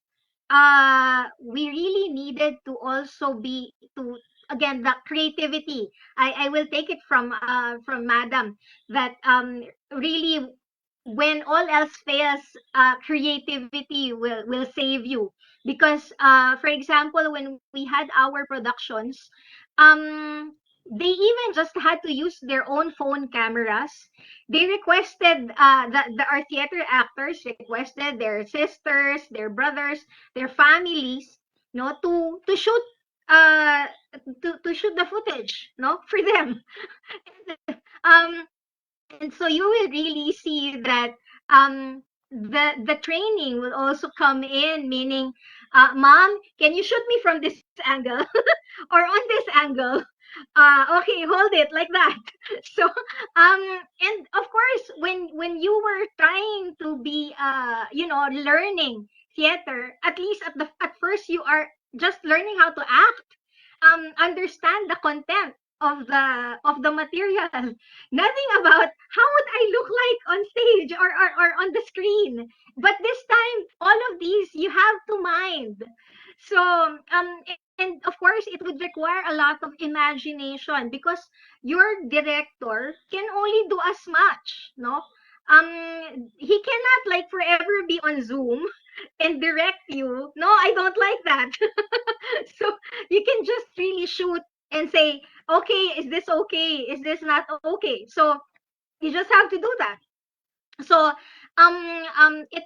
we really needed to also be to again the creativity. I will take it from Madam that really when all else fails, creativity will save you, because for example when we had our productions, um they even just had to use their own phone cameras. They requested our theater actors requested their sisters, their brothers, their families, no, to shoot uh to shoot the footage, no, for them. um and so you will really see that the training will also come in, meaning, mom, can you shoot me from this angle or on this angle? Okay, hold it like that. So and of course when you were trying to be learning theater, at least at first you are just learning how to act, understand the content of the material, nothing about how would I look like on stage or on the screen. But this time, all of these you have to mind. So, and of course, it would require a lot of imagination because your director can only do as much, no? He cannot like forever be on Zoom and direct you. No, I don't like that. So you can just really shoot and say, okay, is this okay? Is this not okay? So you just have to do that. So it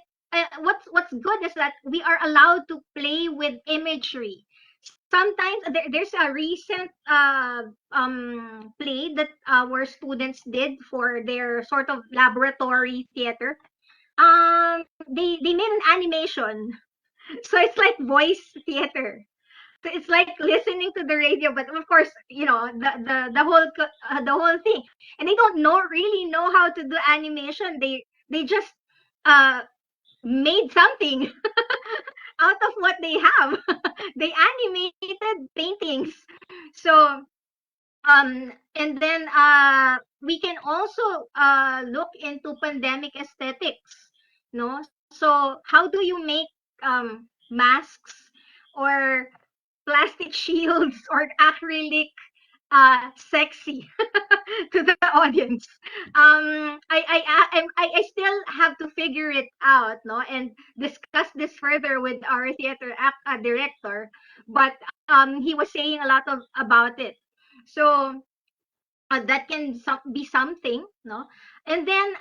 what's good is that we are allowed to play with imagery. Sometimes there's a recent play that our students did for their sort of laboratory theater. They made an animation, so it's like voice theater. So it's like listening to the radio, but of course, the whole thing, and they don't really know how to do animation. They just uh made something out of what they have. They animated paintings. So and then we can also look into pandemic aesthetics, no? So how do you make masks or plastic shields or acrylic sexy to the audience? I still have to figure it out, no, and discuss this further with our director, but he was saying a lot of about it. So that can be something, no. And then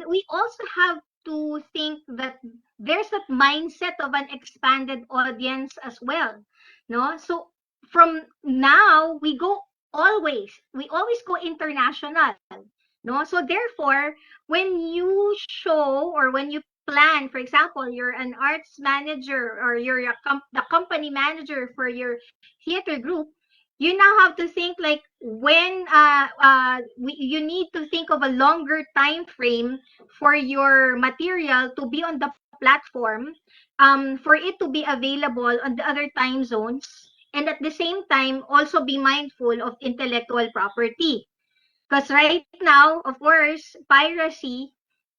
we also have to think that there's that mindset of an expanded audience as well, no. So from now we go we always go international, no? So therefore, when you show or when you plan, for example, you're an arts manager or you're the company manager for your theater group, you now have to think like when you need to think of a longer time frame for your material to be on the platform, for it to be available on the other time zones, and at the same time also be mindful of intellectual property. Because right now, of course, piracy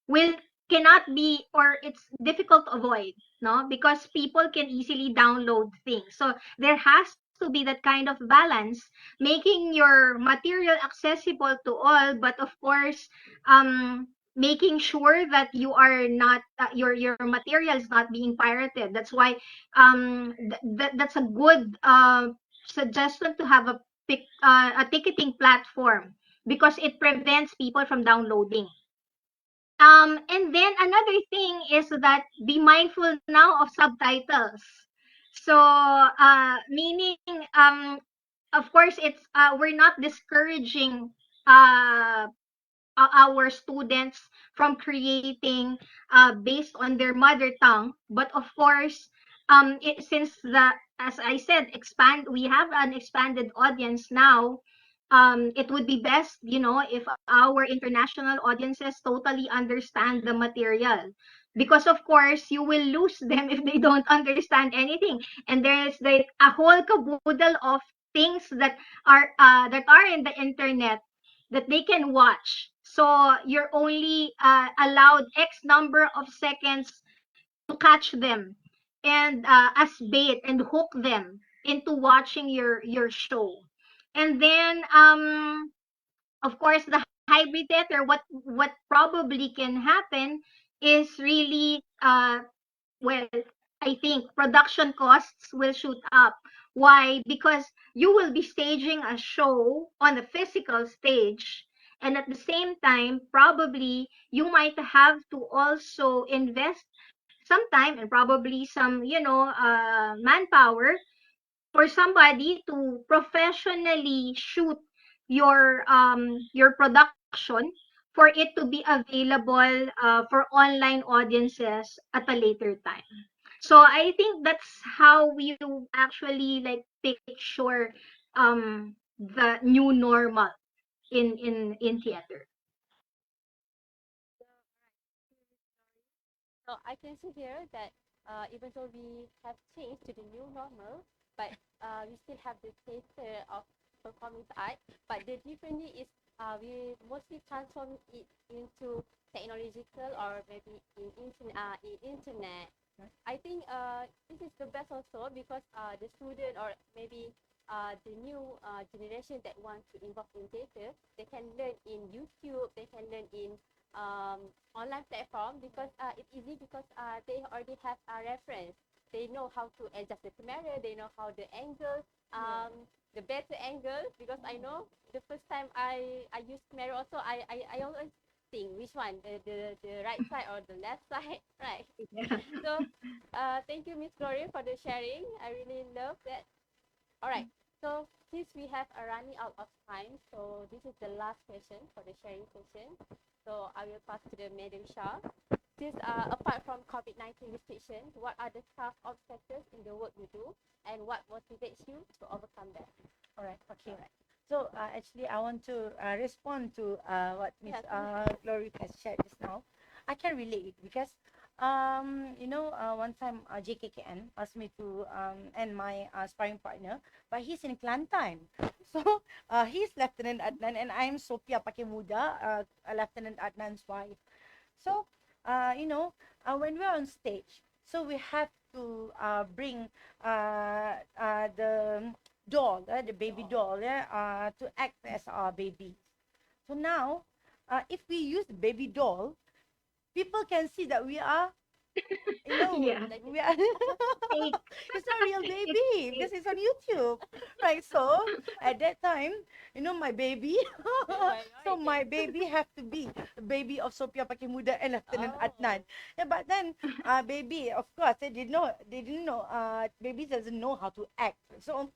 will cannot be, or it's difficult to avoid, no, because people can easily download things. So there has to be that kind of balance, making your material accessible to all, but of course, making sure that you are not your material is not being pirated. That's why that's a good suggestion to have a ticketing platform, because it prevents people from downloading. And then another thing is that be mindful now of subtitles. So, meaning, of course, we're not discouraging uh, our students from creating based on their mother tongue, but of course, since as I said, we have an expanded audience now. It would be best, if our international audiences totally understand the material, because of course you will lose them if they don't understand anything, and there's like a whole caboodle of things that are in the internet that they can watch. So you're only allowed X number of seconds to catch them and as bait and hook them into watching your show. And then of course the hybrid theater, what probably can happen is really well, I think production costs will shoot up. Why? Because you will be staging a show on a physical stage, and at the same time, probably you might have to also invest some time and probably some, manpower for somebody to professionally shoot your production for it to be available for online audiences at a later time. So I think that's how we actually like picture the new normal in theater. So I can see here that even though we have changed to the new normal, but we still have the theater of performance art. But the difference is we mostly transform it into technological or maybe in internet. I think this is the best also because the student or maybe the new generation that want to involve in theater, they can learn in YouTube, they can learn in online platform because it's easy because they already have a reference. They know how to adjust the camera, they know how the angle, the better angle. Because I know the first time I used camera also, I always think which one, the right side or the left side, right? So thank you, Miss Gloria, for the sharing. I really love that. All right. So since we have running out of time, so this is the last question for the sharing session. So I will pass to the Madam Shah. Since apart from COVID-19 restriction, what are the tough obstacles in the work you do, and what motivates you to overcome them? All right. Okay. So actually, I want to respond to what Miss Glory has shared just now. I can relate because one time JKKN asked me to and my sparring partner, but he's in Kelantan. So he's Lieutenant Adnan and I'm Sophia Pakemuda, Lieutenant Adnan's wife. So when we're on stage, so we have to bring the doll, the baby doll, to act as our baby. So now, if we use the baby doll, people can see that we are, Yeah. we are it's not a real baby because it's on YouTube, right? So at that time, my baby, so my baby have to be the baby of Sophia Pakemuda and Lieutenant Adnan. Yeah, but then, baby, of course, they didn't know, baby doesn't know how to act. So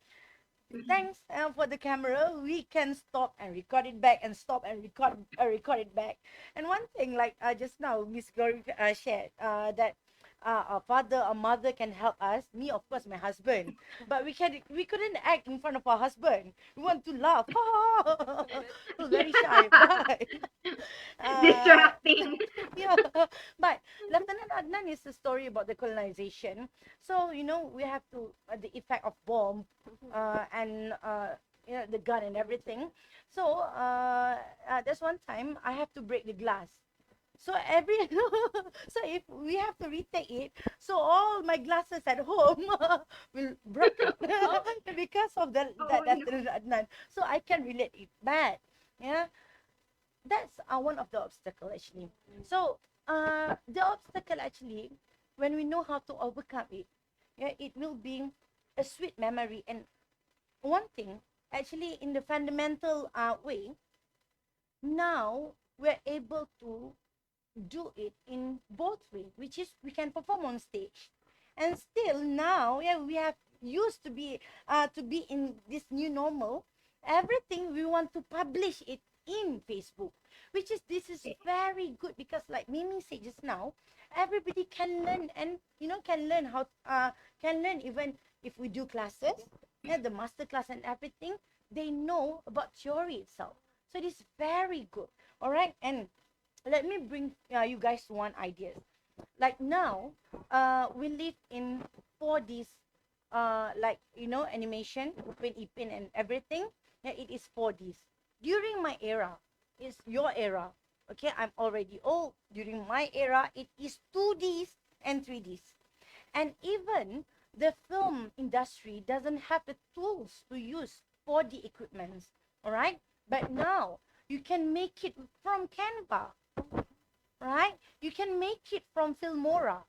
thanks for the camera, we can stop and record it back and stop and record it back. And one thing, like just now, Miss Glory shared that our father or mother can help us. Me, of course, my husband. But we couldn't act in front of our husband. We want to laugh. Very shy. But uh, Distracting. yeah, but Lieutenant Adnan is a story about the colonization. So we have to the effect of bomb and the gun and everything. So there's one time I have to break the glass. So every so if we have to retake it, so all my glasses at home will break because of Oh, that no. Adnan. So I can relate it bad. Yeah, that's one of the obstacle actually. So the obstacle actually, when we know how to overcome it, yeah, it will be a sweet memory. And one thing actually, in the fundamental way, now we're able to do it in both way, which is we can perform on stage, and still now, yeah, we have used to be in this new normal. Everything we want to publish it in Facebook, which is this is very good, because like Mimi said just now, everybody can learn, and can learn how can learn even if we do classes, yeah, the master class and everything, they know about theory itself. So it is very good. All right, and let me bring you guys one idea. Like now, we live in 4Ds, like animation, Upin Ipin and everything. Yeah, it is 4Ds. During my era, is your era. Okay, I'm already old. During my era, it is 2Ds and 3Ds. And even the film industry doesn't have the tools to use 4D equipments. All right, but now you can make it from Canva, right? You can make it from Filmora.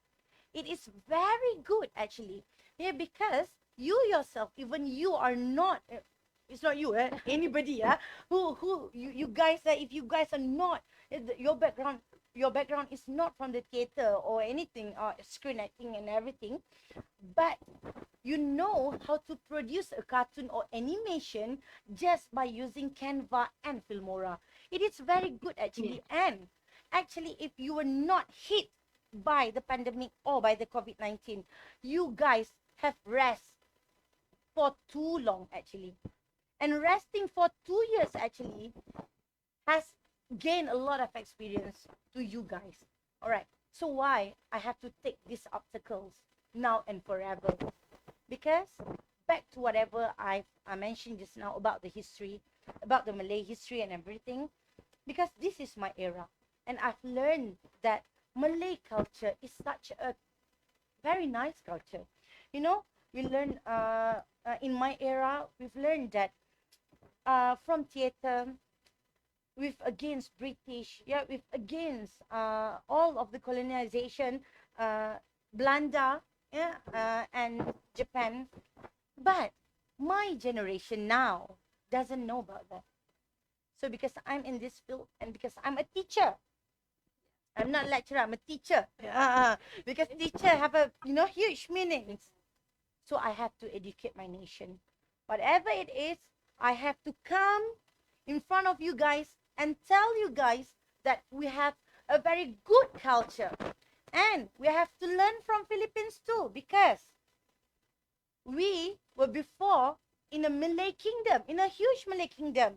It is very good actually. Yeah, because you yourself, even you are not. It's not you, anybody, who you guys, if you guys are not, your background is not from the theater or anything, screen acting and everything, but you know how to produce a cartoon or animation just by using Canva and Filmora. It is very good actually. And actually, if you were not hit by the pandemic or by the COVID-19, you guys have rest for too long actually. And resting for 2 years actually has gained a lot of experience to you guys. All right. So why I have to take these obstacles now and forever? Because back to whatever I mentioned just now about the history, about the Malay history and everything, because this is my era, and I've learned that Malay culture is such a very nice culture. We learn in my era, we've learned that from theater, with against British, yeah, with against all of the colonization, uh, Belanda, yeah, and Japan. But my generation now doesn't know about that. So because I'm in this field and because I'm a teacher, I'm not lecturer, I'm a teacher. Because teacher have a huge meanings. So I have to educate my nation. Whatever it is, I have to come in front of you guys and tell you guys that we have a very good culture. And we have to learn from Philippines too, because we were before in a Malay kingdom, in a huge Malay kingdom.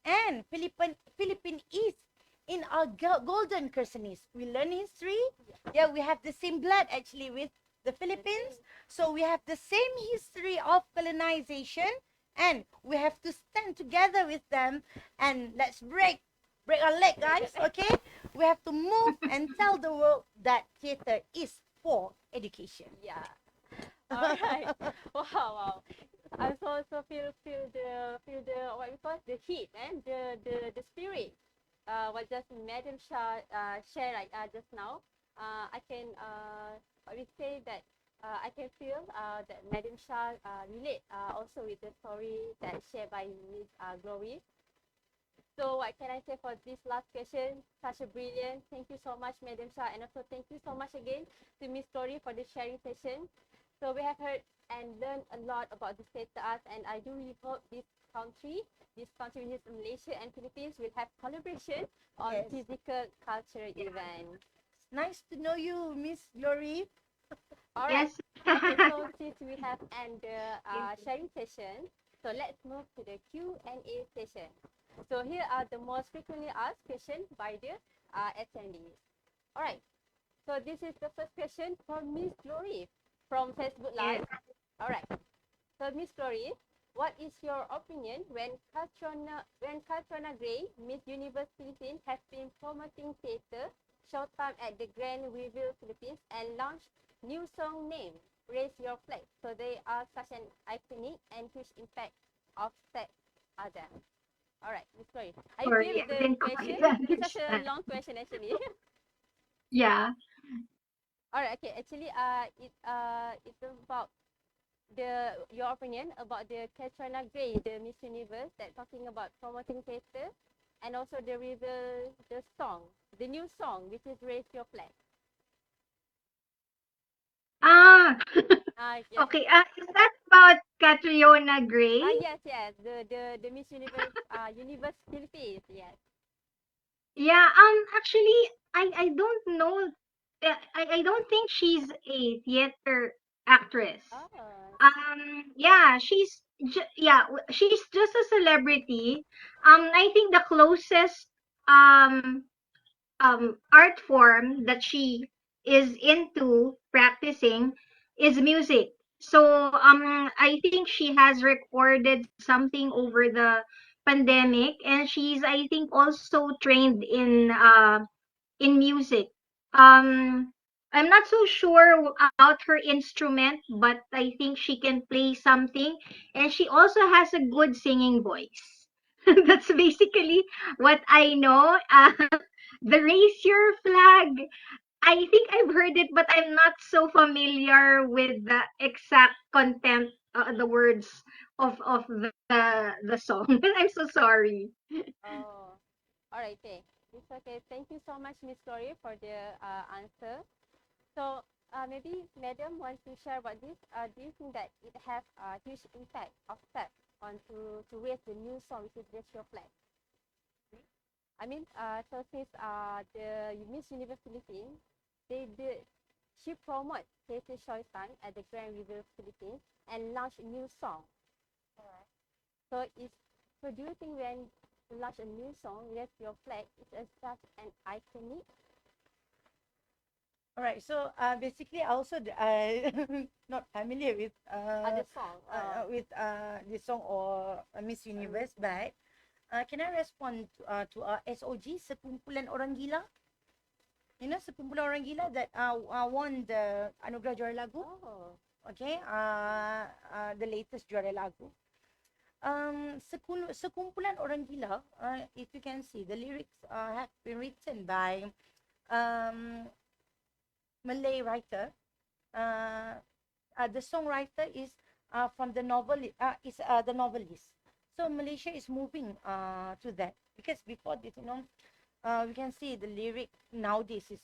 And Philippine is in our golden Kersenis. We learn history. Yeah, we have the same blood actually with the Philippines. So we have the same history of colonization, and we have to stand together with them, and let's break our leg, guys. Okay, we have to move and tell the world that theater is for education. Yeah. All right. Wow, wow. I also feel the what we call the heat and the spirit. What just Madam Shah share like just now. I can what we say that I can feel that Madam Shah relate also with the story that shared by Miss Glory. So what can I say for this last question? Such a brilliant. Thank you so much, Madam Shah, and also thank you so much again to Miss Glory for the sharing session. So we have heard and learned a lot about this theatre arts, and I do really hope country, this country, which is Malaysia and Philippines, will have collaboration on Yes. physical cultural events. Nice to know you, Miss Glory. All right. Yes. Okay, so since we have end the sharing session, so let's move to the Q&A session. So here are the most frequently asked questions by the attendees. All right. So this is the first question from Miss Glory from Facebook Live. All right. So Miss Glory, what is your opinion when Catriona Gray, Miss Universe Philippines, has been promoting theatre showtime at the Grand Reveal Philippines and launched new song name Raise Your Flag? So they are such an iconic and huge impact of set other. All right, Miss Glory. I Sorry, feel I the didn't quite question. It's such a understand. long question actually. Yeah. All right. Okay. Actually, it's about your opinion about the Catriona Gray, the Miss Universe, that talking about promoting theatre, and also the reveal the song, the new song, which is Raise Your Flag. Ah, Yes. okay. Is that about Catriona Gray? Yes, yes. The Miss Universe, Universe Philippines. Yes. Yeah. Actually, I don't know. I don't think she's a theater actress. Oh. Yeah, she's just a celebrity. I think the closest um art form that she is into practicing is music. So I think she has recorded something over the pandemic, and she's, I think, also trained in music. Um I'm not so sure about her instrument, but I think she can play something, and she also has a good singing voice. That's basically what I know. The Raise Your Flag, I think I've heard it, but I'm not so familiar with the exact content, the words of the song. I'm so sorry. Oh. All right. Okay. It's okay. Thank you so much, Miss Glory, for the answer. So maybe Madam wants to share about this. Do you think that it has a huge impact of step on to raise the new song, which is Raise Your Flag? I mean, so since the Miss Universe Philippines, she promote Theatre Showtime at the Grand Reveal Philippines and launched a new song. Alright. So do you think when you launch a new song, Raise Your Flag, it's such an iconic All right. So basically, I also not familiar with other song? this song or Miss Universe, but can I respond to SOG, Sekumpulan Orang Gila? You know, Sekumpulan Orang Gila that won the Anugerah Juara Lagu. Oh. Okay, the latest Juara Lagu. Sekumpulan Orang Gila, if you can see, the lyrics have been written by Malay writer. The songwriter is from the novel the novelist. So Malaysia is moving to that, because before this, we can see the lyric nowadays is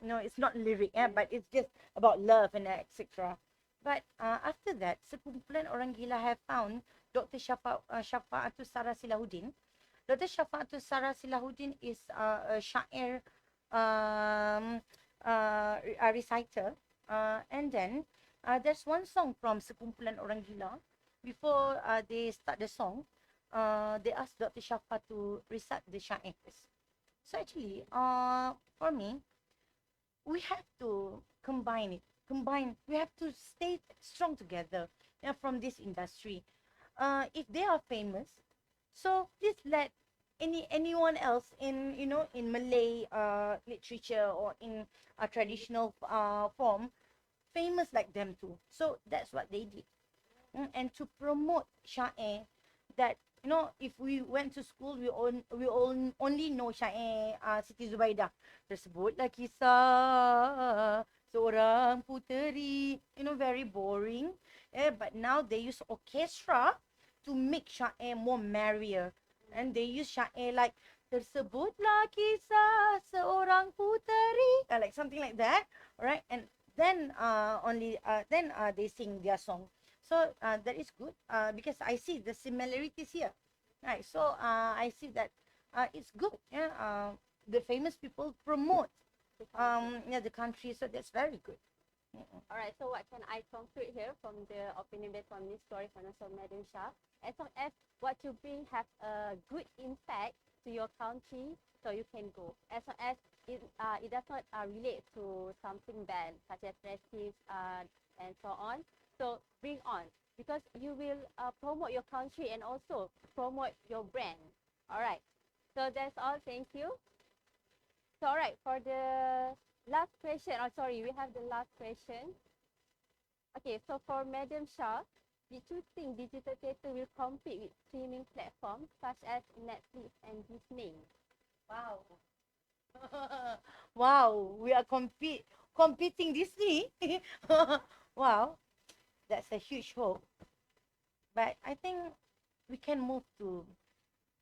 it's not lyric, but it's just about love and etc. But after that, Sekumpulan Orang Gila have found Dr. Syafa'atul Sarah Silahuddin. Dr. Syafa'atul Sarah Silahuddin is a syair, a reciter, and then there's one song from Sekumpulan Orang Gila. Before they start the song, they asked Dr. Shafa to recite the syair first. So actually, for me, we have to combine it. We have to stay strong together, from this industry. If they are famous, so please let anyone else in in Malay literature or in a traditional form famous like them too. So that's what they did. And to promote syair that, if we went to school, we all only know syair Siti Zubaidah. Tersebutlah kisah seorang puteri, very boring. But now they use orchestra to make syair more merrier, and they use syair like tersebutlah kisah seorang puteri, like something like that. All right, and then they sing their song. So that is good because I see the similarities here, right? So I see that it's good. Yeah, the famous people promote the country, so that's very good. All right, so what can I conclude here from the opinion based on this story from also Madam Shah? As long as what you bring have a good impact to your country, so you can go. As long as it does not relate to something bad, such as racism and so on, so bring on. Because you will promote your country and also promote your brand. All right, so that's all. Thank you. So, all right, for the last question, oh, sorry, we have the last question. Okay, so for Madam Shah, did you think digital theatre will compete with streaming platforms such as Netflix and Disney? Wow. Wow, we are competing Disney. Wow, that's a huge hope. But I think we can move to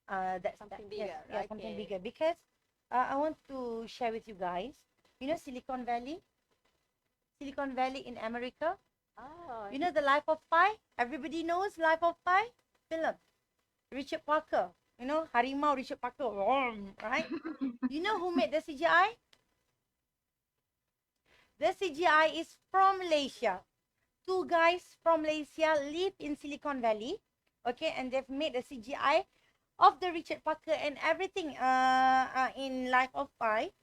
that Something yes, bigger, yeah, something okay. bigger because I want to share with you guys. You know Silicon Valley? Silicon Valley in America. Oh, You know the Life of Pi? Everybody knows Life of Pi film. Richard Parker. You know Harimau Richard Parker. Right? You know who made the CGI? The CGI is from Malaysia. Two guys from Malaysia live in Silicon Valley. Okay, and they've made a CGI of the Richard Parker and everything in Life of Pi.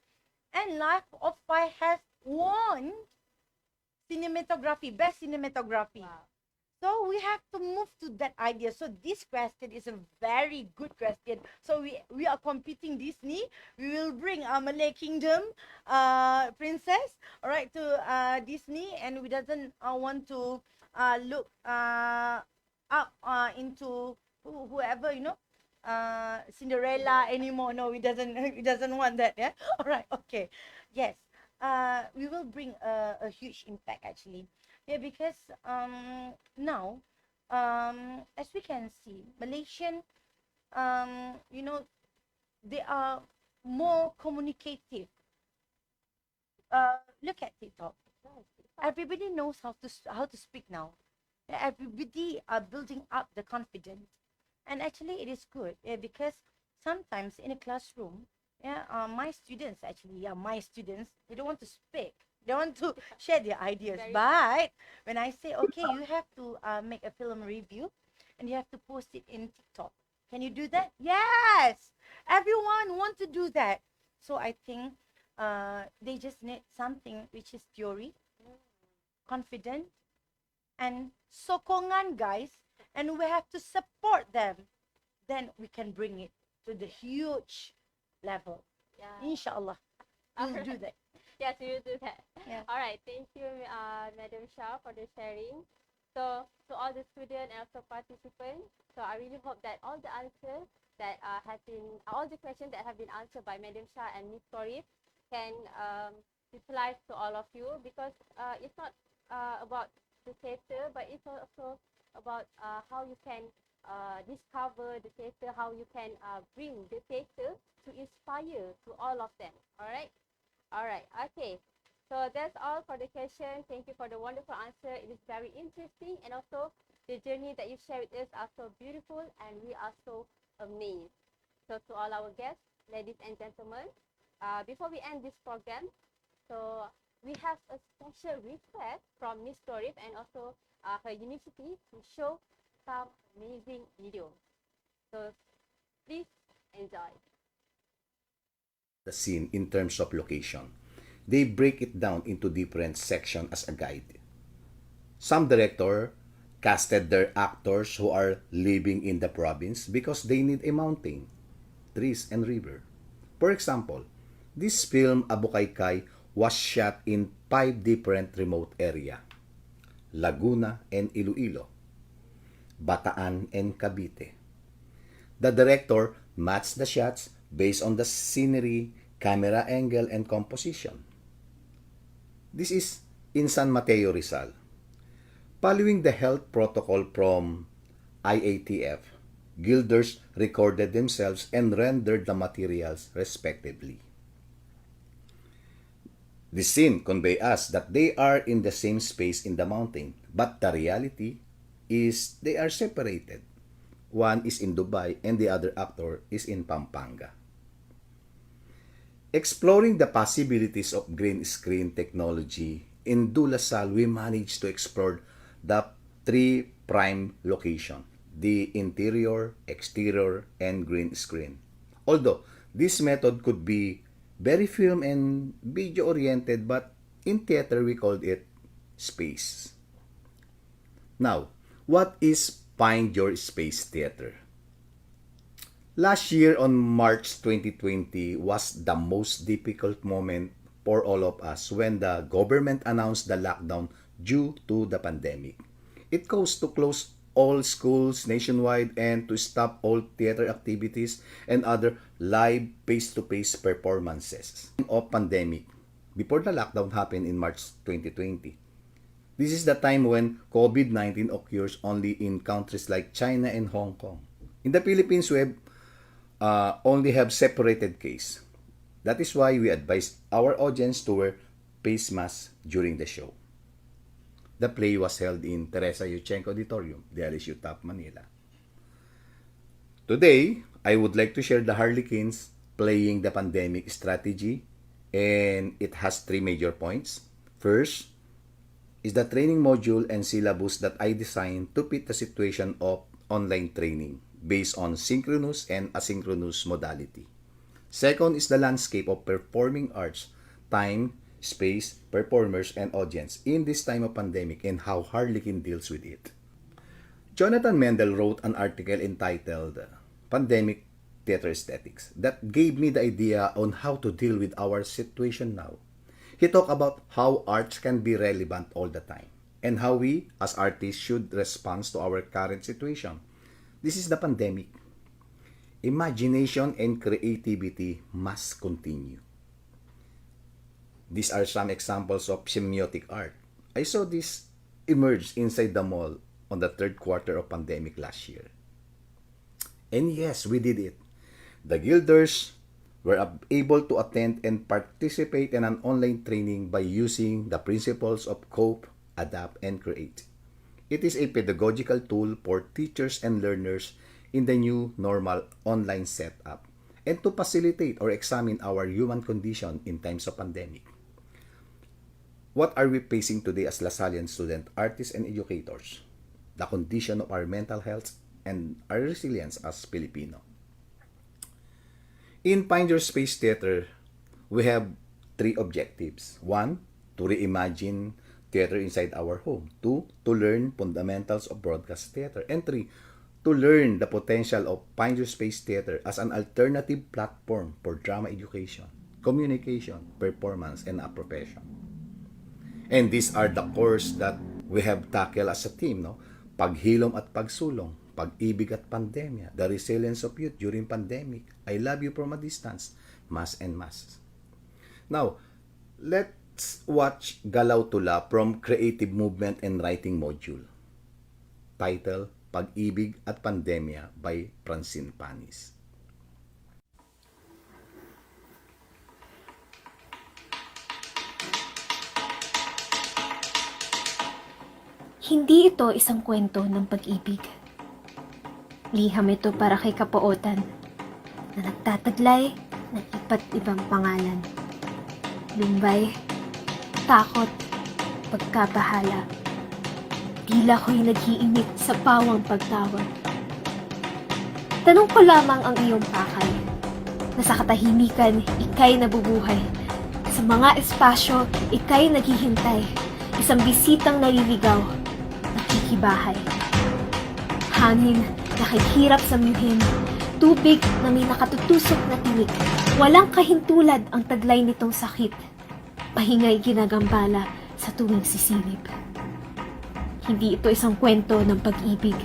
And Life of Pi has won cinematography, best cinematography. wow. So we have to move to that idea. So this question is a very good question. So we are competing Disney. We will bring a Malay Kingdom princess, all right, to Disney, and we doesn't want to look up into whoever Cinderella anymore. No, we doesn't. We doesn't want that. Yeah. All right. Okay. Yes. We will bring a huge impact actually. Yeah, because now, as we can see, Malaysian, they are more communicative. Look at TikTok. Everybody knows how to speak now. Everybody are building up the confidence, and actually it is good because sometimes in a classroom, my students, they don't want to speak. They want to share their ideas. Very But when I say, okay, you have to make a film review and you have to post it in TikTok. Can you do that? Yes. Everyone want to do that. So I think they just need something which is theory, confident, and sokongan, guys. And we have to support them. Then we can bring it to the huge level. Yeah. Inshallah. We'll Alright. do that. Yes, we will do that. Yeah. All right, thank you, Madam Shah, for the sharing. So, to all the students and also participants, so I really hope that all the answers that all the questions that have been answered by Madam Shah and Miss Torif can utilize to all of you, because it's not about the theatre, but it's also about how you can discover the theatre, how you can bring the theatre to inspire to all of them. All right. All right. Okay. So that's all for the question. Thank you for the wonderful answer. It is very interesting, and also the journey that you share with us are so beautiful, and we are so amazed. So to all our guests, ladies and gentlemen, before we end this program, so we have a special request from Miss Torif and also her university to show some amazing video. So please enjoy. The scene in terms of location. They break it down into different sections as a guide. Some director casted their actors who are living in the province because they need a mountain, trees, and river. For example, this film Abukaykay was shot in 5 different remote areas: Laguna and Iloilo, Bataan and Cavite. The director matched the shots based on the scenery, camera angle, and composition. This is in San Mateo, Rizal. Following the health protocol from IATF, guilders recorded themselves and rendered the materials respectively. The scene convey us that they are in the same space in the mountain, but the reality is they are separated. One is in Dubai and the other actor is in Pampanga. Exploring the possibilities of green screen technology, in Dulasal we managed to explore the three prime location, the interior, exterior, and green screen. Although this method could be very film and video oriented, but in theater we called it space. Now, what is Find Your Space Theater? Last year on March 2020 was the most difficult moment for all of us when the government announced the lockdown due to the pandemic. It caused to close all schools nationwide and to stop all theater activities and other live face-to-face performances of pandemic before the lockdown happened in March 2020. This is the time when COVID-19 occurs only in countries like China and Hong Kong. In the Philippines, we only have separated case. That is why we advise our audience to wear face masks during the show. The play was held in Teresa Yuchenko Auditorium, the LSU Top Manila. Today, I would like to share the Harlequins playing the pandemic strategy, and it has three major points. First is the training module and syllabus that I designed to fit the situation of online training based on synchronous and asynchronous modality. Second is the landscape of performing arts, time, space, performers, and audience in this time of pandemic and how Harlequin deals with it. Jonathan Mendel wrote an article entitled Pandemic Theater Aesthetics that gave me the idea on how to deal with our situation now. He talked about how arts can be relevant all the time and how we as artists should respond to our current situation. This is the pandemic. Imagination and creativity must continue. These are some examples of semiotic art. I saw this emerge inside the mall on the third quarter of pandemic last year. And yes, we did it. The guilders were able to attend and participate in an online training by using the principles of cope, adapt, and create. It is a pedagogical tool for teachers and learners in the new normal online setup and to facilitate or examine our human condition in times of pandemic. What are we facing today as Lasallian students, artists, and educators? The condition of our mental health and our resilience as Filipino. In Find Your Space Theater, we have three objectives. 1, to reimagine theater inside our home. 2, to learn fundamentals of broadcast theater. And 3, to learn the potential of Find Your Space Theater as an alternative platform for drama education, communication, performance, and a profession. And these are the course that we have tackled as a team, no? Paghilom at pagsulong, pag-ibig at pandemya, the resilience of youth during pandemic, I love you from a distance, mass and mass. Now, let's watch Galaw Tula from Creative Movement and Writing Module. Title, Pag-ibig at Pandemya by Francine Panis. Hindi ito isang kwento ng pag-ibig. Liham ito para kay Kapootan na nagtataglay ng iba't ibang pangalan. Lumbay, takot, pagkabahala. Tila ko'y nag-iinit sa pawang pagtawag. Tanong ko lamang ang iyong pakay, na sa katahimikan ika'y nabubuhay. Sa mga espasyo, ika'y naghihintay. Isang bisitang naliligaw, nakikibahay. Hangin, nakihirap sa muhin. Tubig na may nakatutusok na tinik. Walang kahintulad ang taglay nitong sakit. Pahingay ginagambala sa tuwing sisilip. Hindi ito isang kwento ng pag-ibig.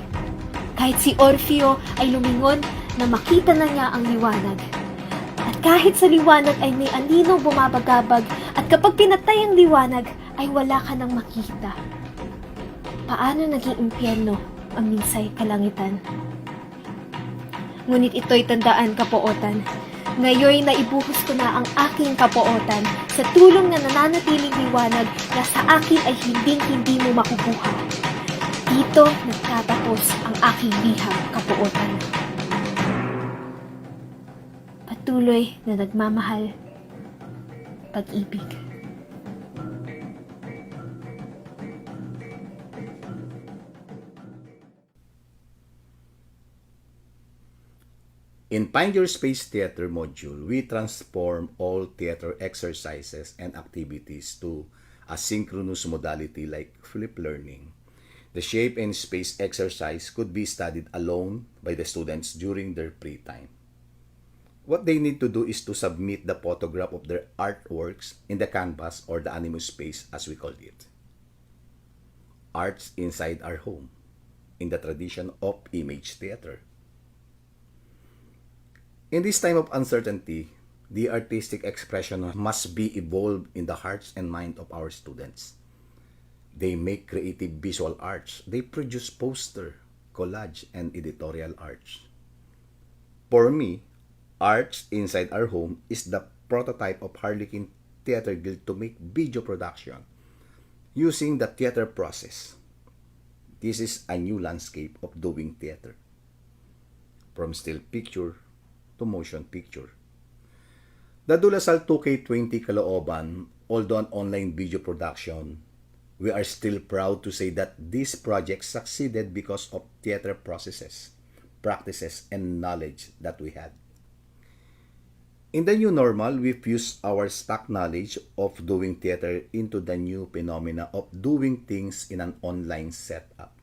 Kahit si Orfeo ay lumingon na makita na niya ang liwanag. At kahit sa liwanag ay may anino bumabagabag at kapag pinatay ang liwanag ay wala ka nang makita. Paano naging impyerno ang minsay kalangitan? Ngunit ito'y tandaan, Kapootan, Ngayon na ibuhos ko na ang aking kapuotan sa tulong na nananatiling liwanag na sa akin ay hinding-hindi mo makukuha. Dito nagtatapos ang aking liham kapuotan. Patuloy na nagmamahal, pag-ibig. In Find Your Space Theater module, we transform all theater exercises and activities to asynchronous modality like flip learning. The shape and space exercise could be studied alone by the students during their free time. What they need to do is to submit the photograph of their artworks in the canvas or the animus space as we called it. Arts inside our home, in the tradition of image theater. In this time of uncertainty, the artistic expression must be evolved in the hearts and mind of our students. They make creative visual arts. They produce poster, collage, and editorial arts. For me, Arts Inside Our Home is the prototype of Harlequin Theater Guild to make video production using the theater process. This is a new landscape of doing theater, from still picture to motion picture. The Dulasal 2K20 Calooban, although an online video production, we are still proud to say that this project succeeded because of theater processes, practices, and knowledge that we had. In the new normal, we fused our stock knowledge of doing theater into the new phenomena of doing things in an online setup.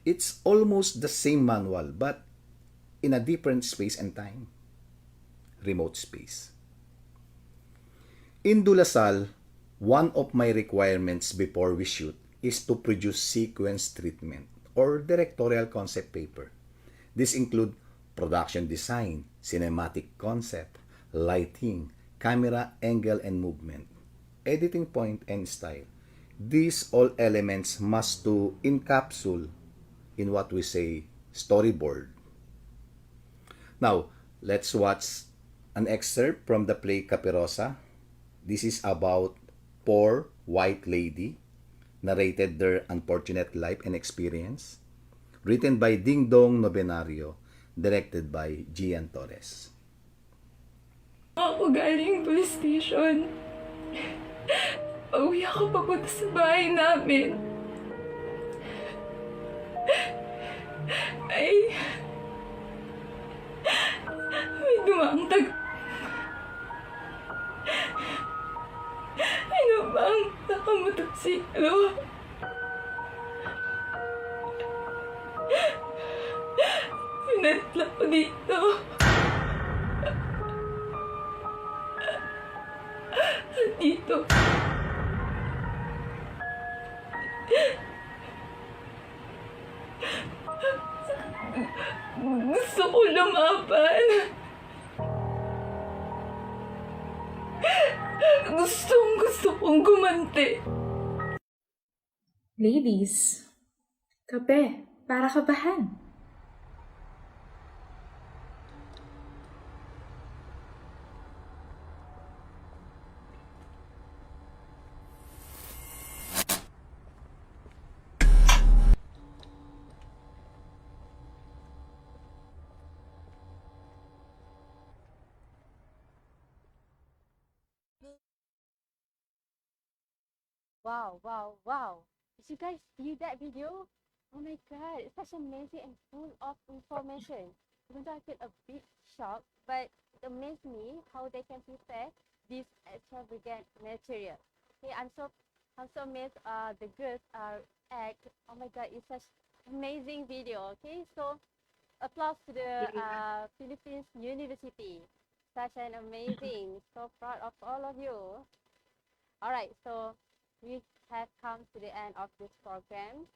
It's almost the same manual, but in a different space and time. Remote space. In Dulasal, one of my requirements before we shoot is to produce sequence treatment or directorial concept paper. This include production design, cinematic concept, lighting, camera angle and movement, editing point and style. These all elements must to encapsulate in what we say storyboard. Now, let's watch an excerpt from the play Capirosa. This is about poor white lady, narrated their unfortunate life and experience, written by Ding Dong Novenario, directed by Gian Torres. Ako galing police station. Pauwi ako papunta sa bahay namin. Ay, may dumaang ano bang nakamotosiklo? Pinatla ko dito. Dito. Gusto ko lumaban. Gusto kong gumanti. Ladies, kape, para kabahan. Wow, wow, wow. Did you guys see that video? Oh my god, it's such amazing and full of information. Even though I feel a bit shocked, but it amazed me how they can prepare this extravagant material. Okay, I'm so amazed the girls act. Oh my god, it's such amazing video. Okay, so applause to the Philippines University. Such an amazing, so proud of all of you. Alright, so we have come to the end of this program.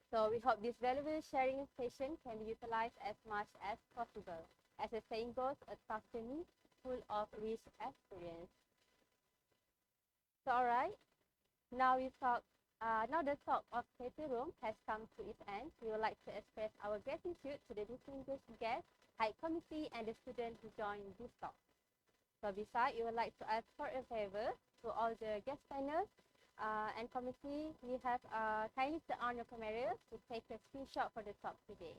So we hope this valuable sharing session can be utilized as much as possible. As the saying goes, a destiny full of rich experience. So alright, now the talk of Theatre Room has come to its end. We would like to express our gratitude to the distinguished guests High Committee, and the students who joined this talk. So besides, we would like to ask for a favor to all the guest panelists and committee. We have kindly turn on your cameras to take a screenshot for the talk today.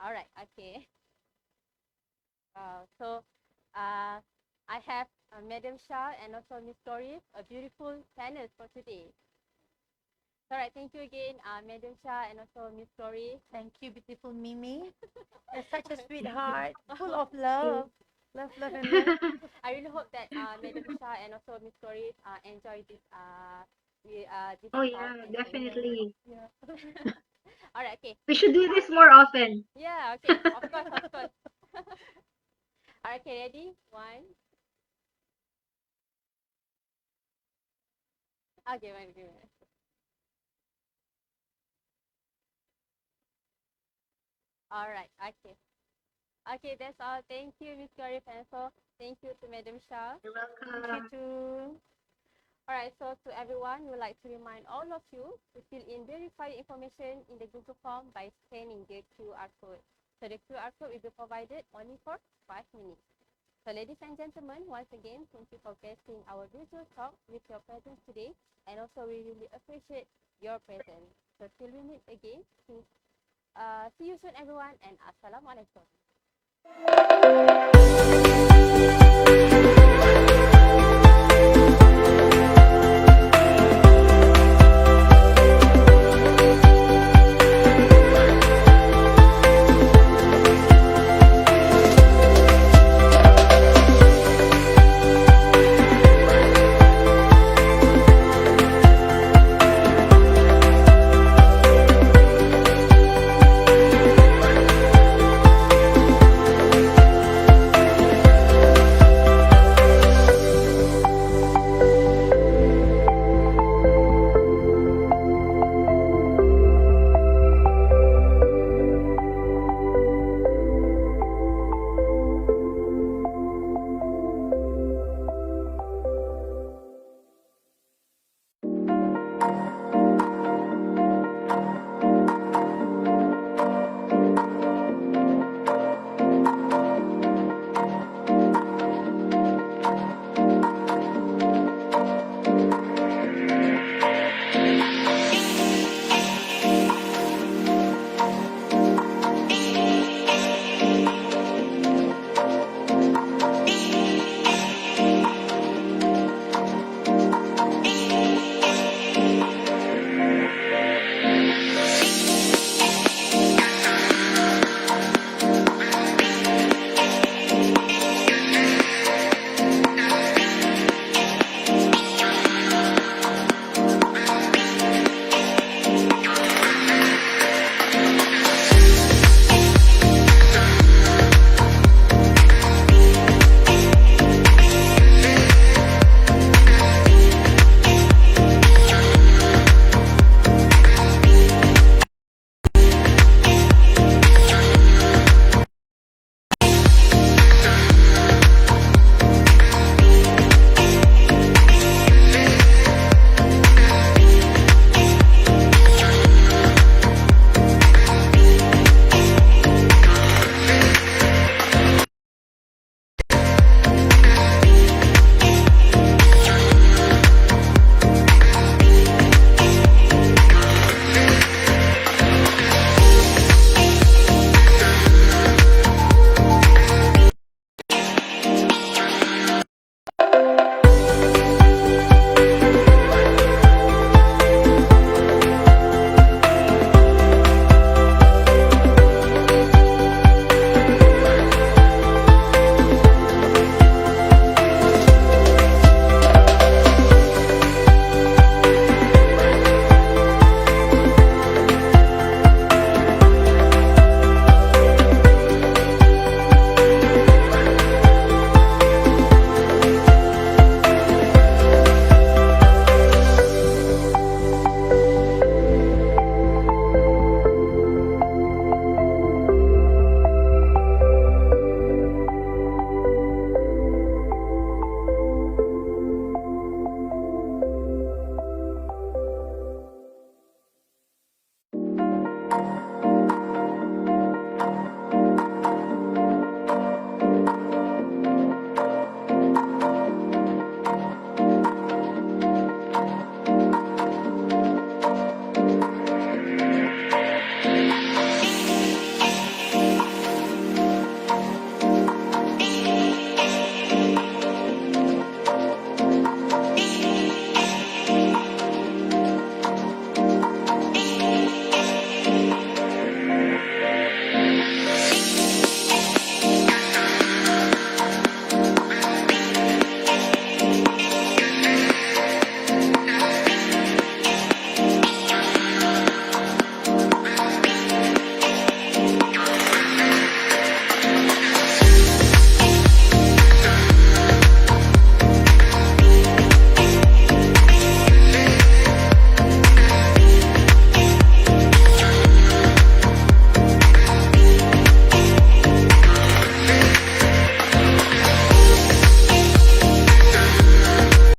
All right, okay. I have Madam Shah and also Miss Tori, a beautiful panel for today. All right, thank you again, Madam Shah and also Miss Tori. Thank you, beautiful Mimi. You're such a sweetheart, full of love. Love, love, and love. I really hope that Madam Shah and also Miss Tori enjoy this this Oh talk yeah, and definitely. yeah. All right, okay. We should do this more often. Yeah, okay. Of course, of course. All right, okay, ready? One. Okay, one, give me. All right, okay. Okay, that's all. Thank you, Miss Gary Pencil. Thank you to Madam Shah. You're Thank you welcome. too. All right, so to everyone, we would like to remind all of you to fill in verified information in the Google form by scanning the QR code. So the QR code will be provided only for 5 minutes. So ladies and gentlemen, once again, thank you for guesting our virtual talk with your presence today. And also, we really appreciate your presence. So till we meet again, see you soon everyone, and Assalamualaikum.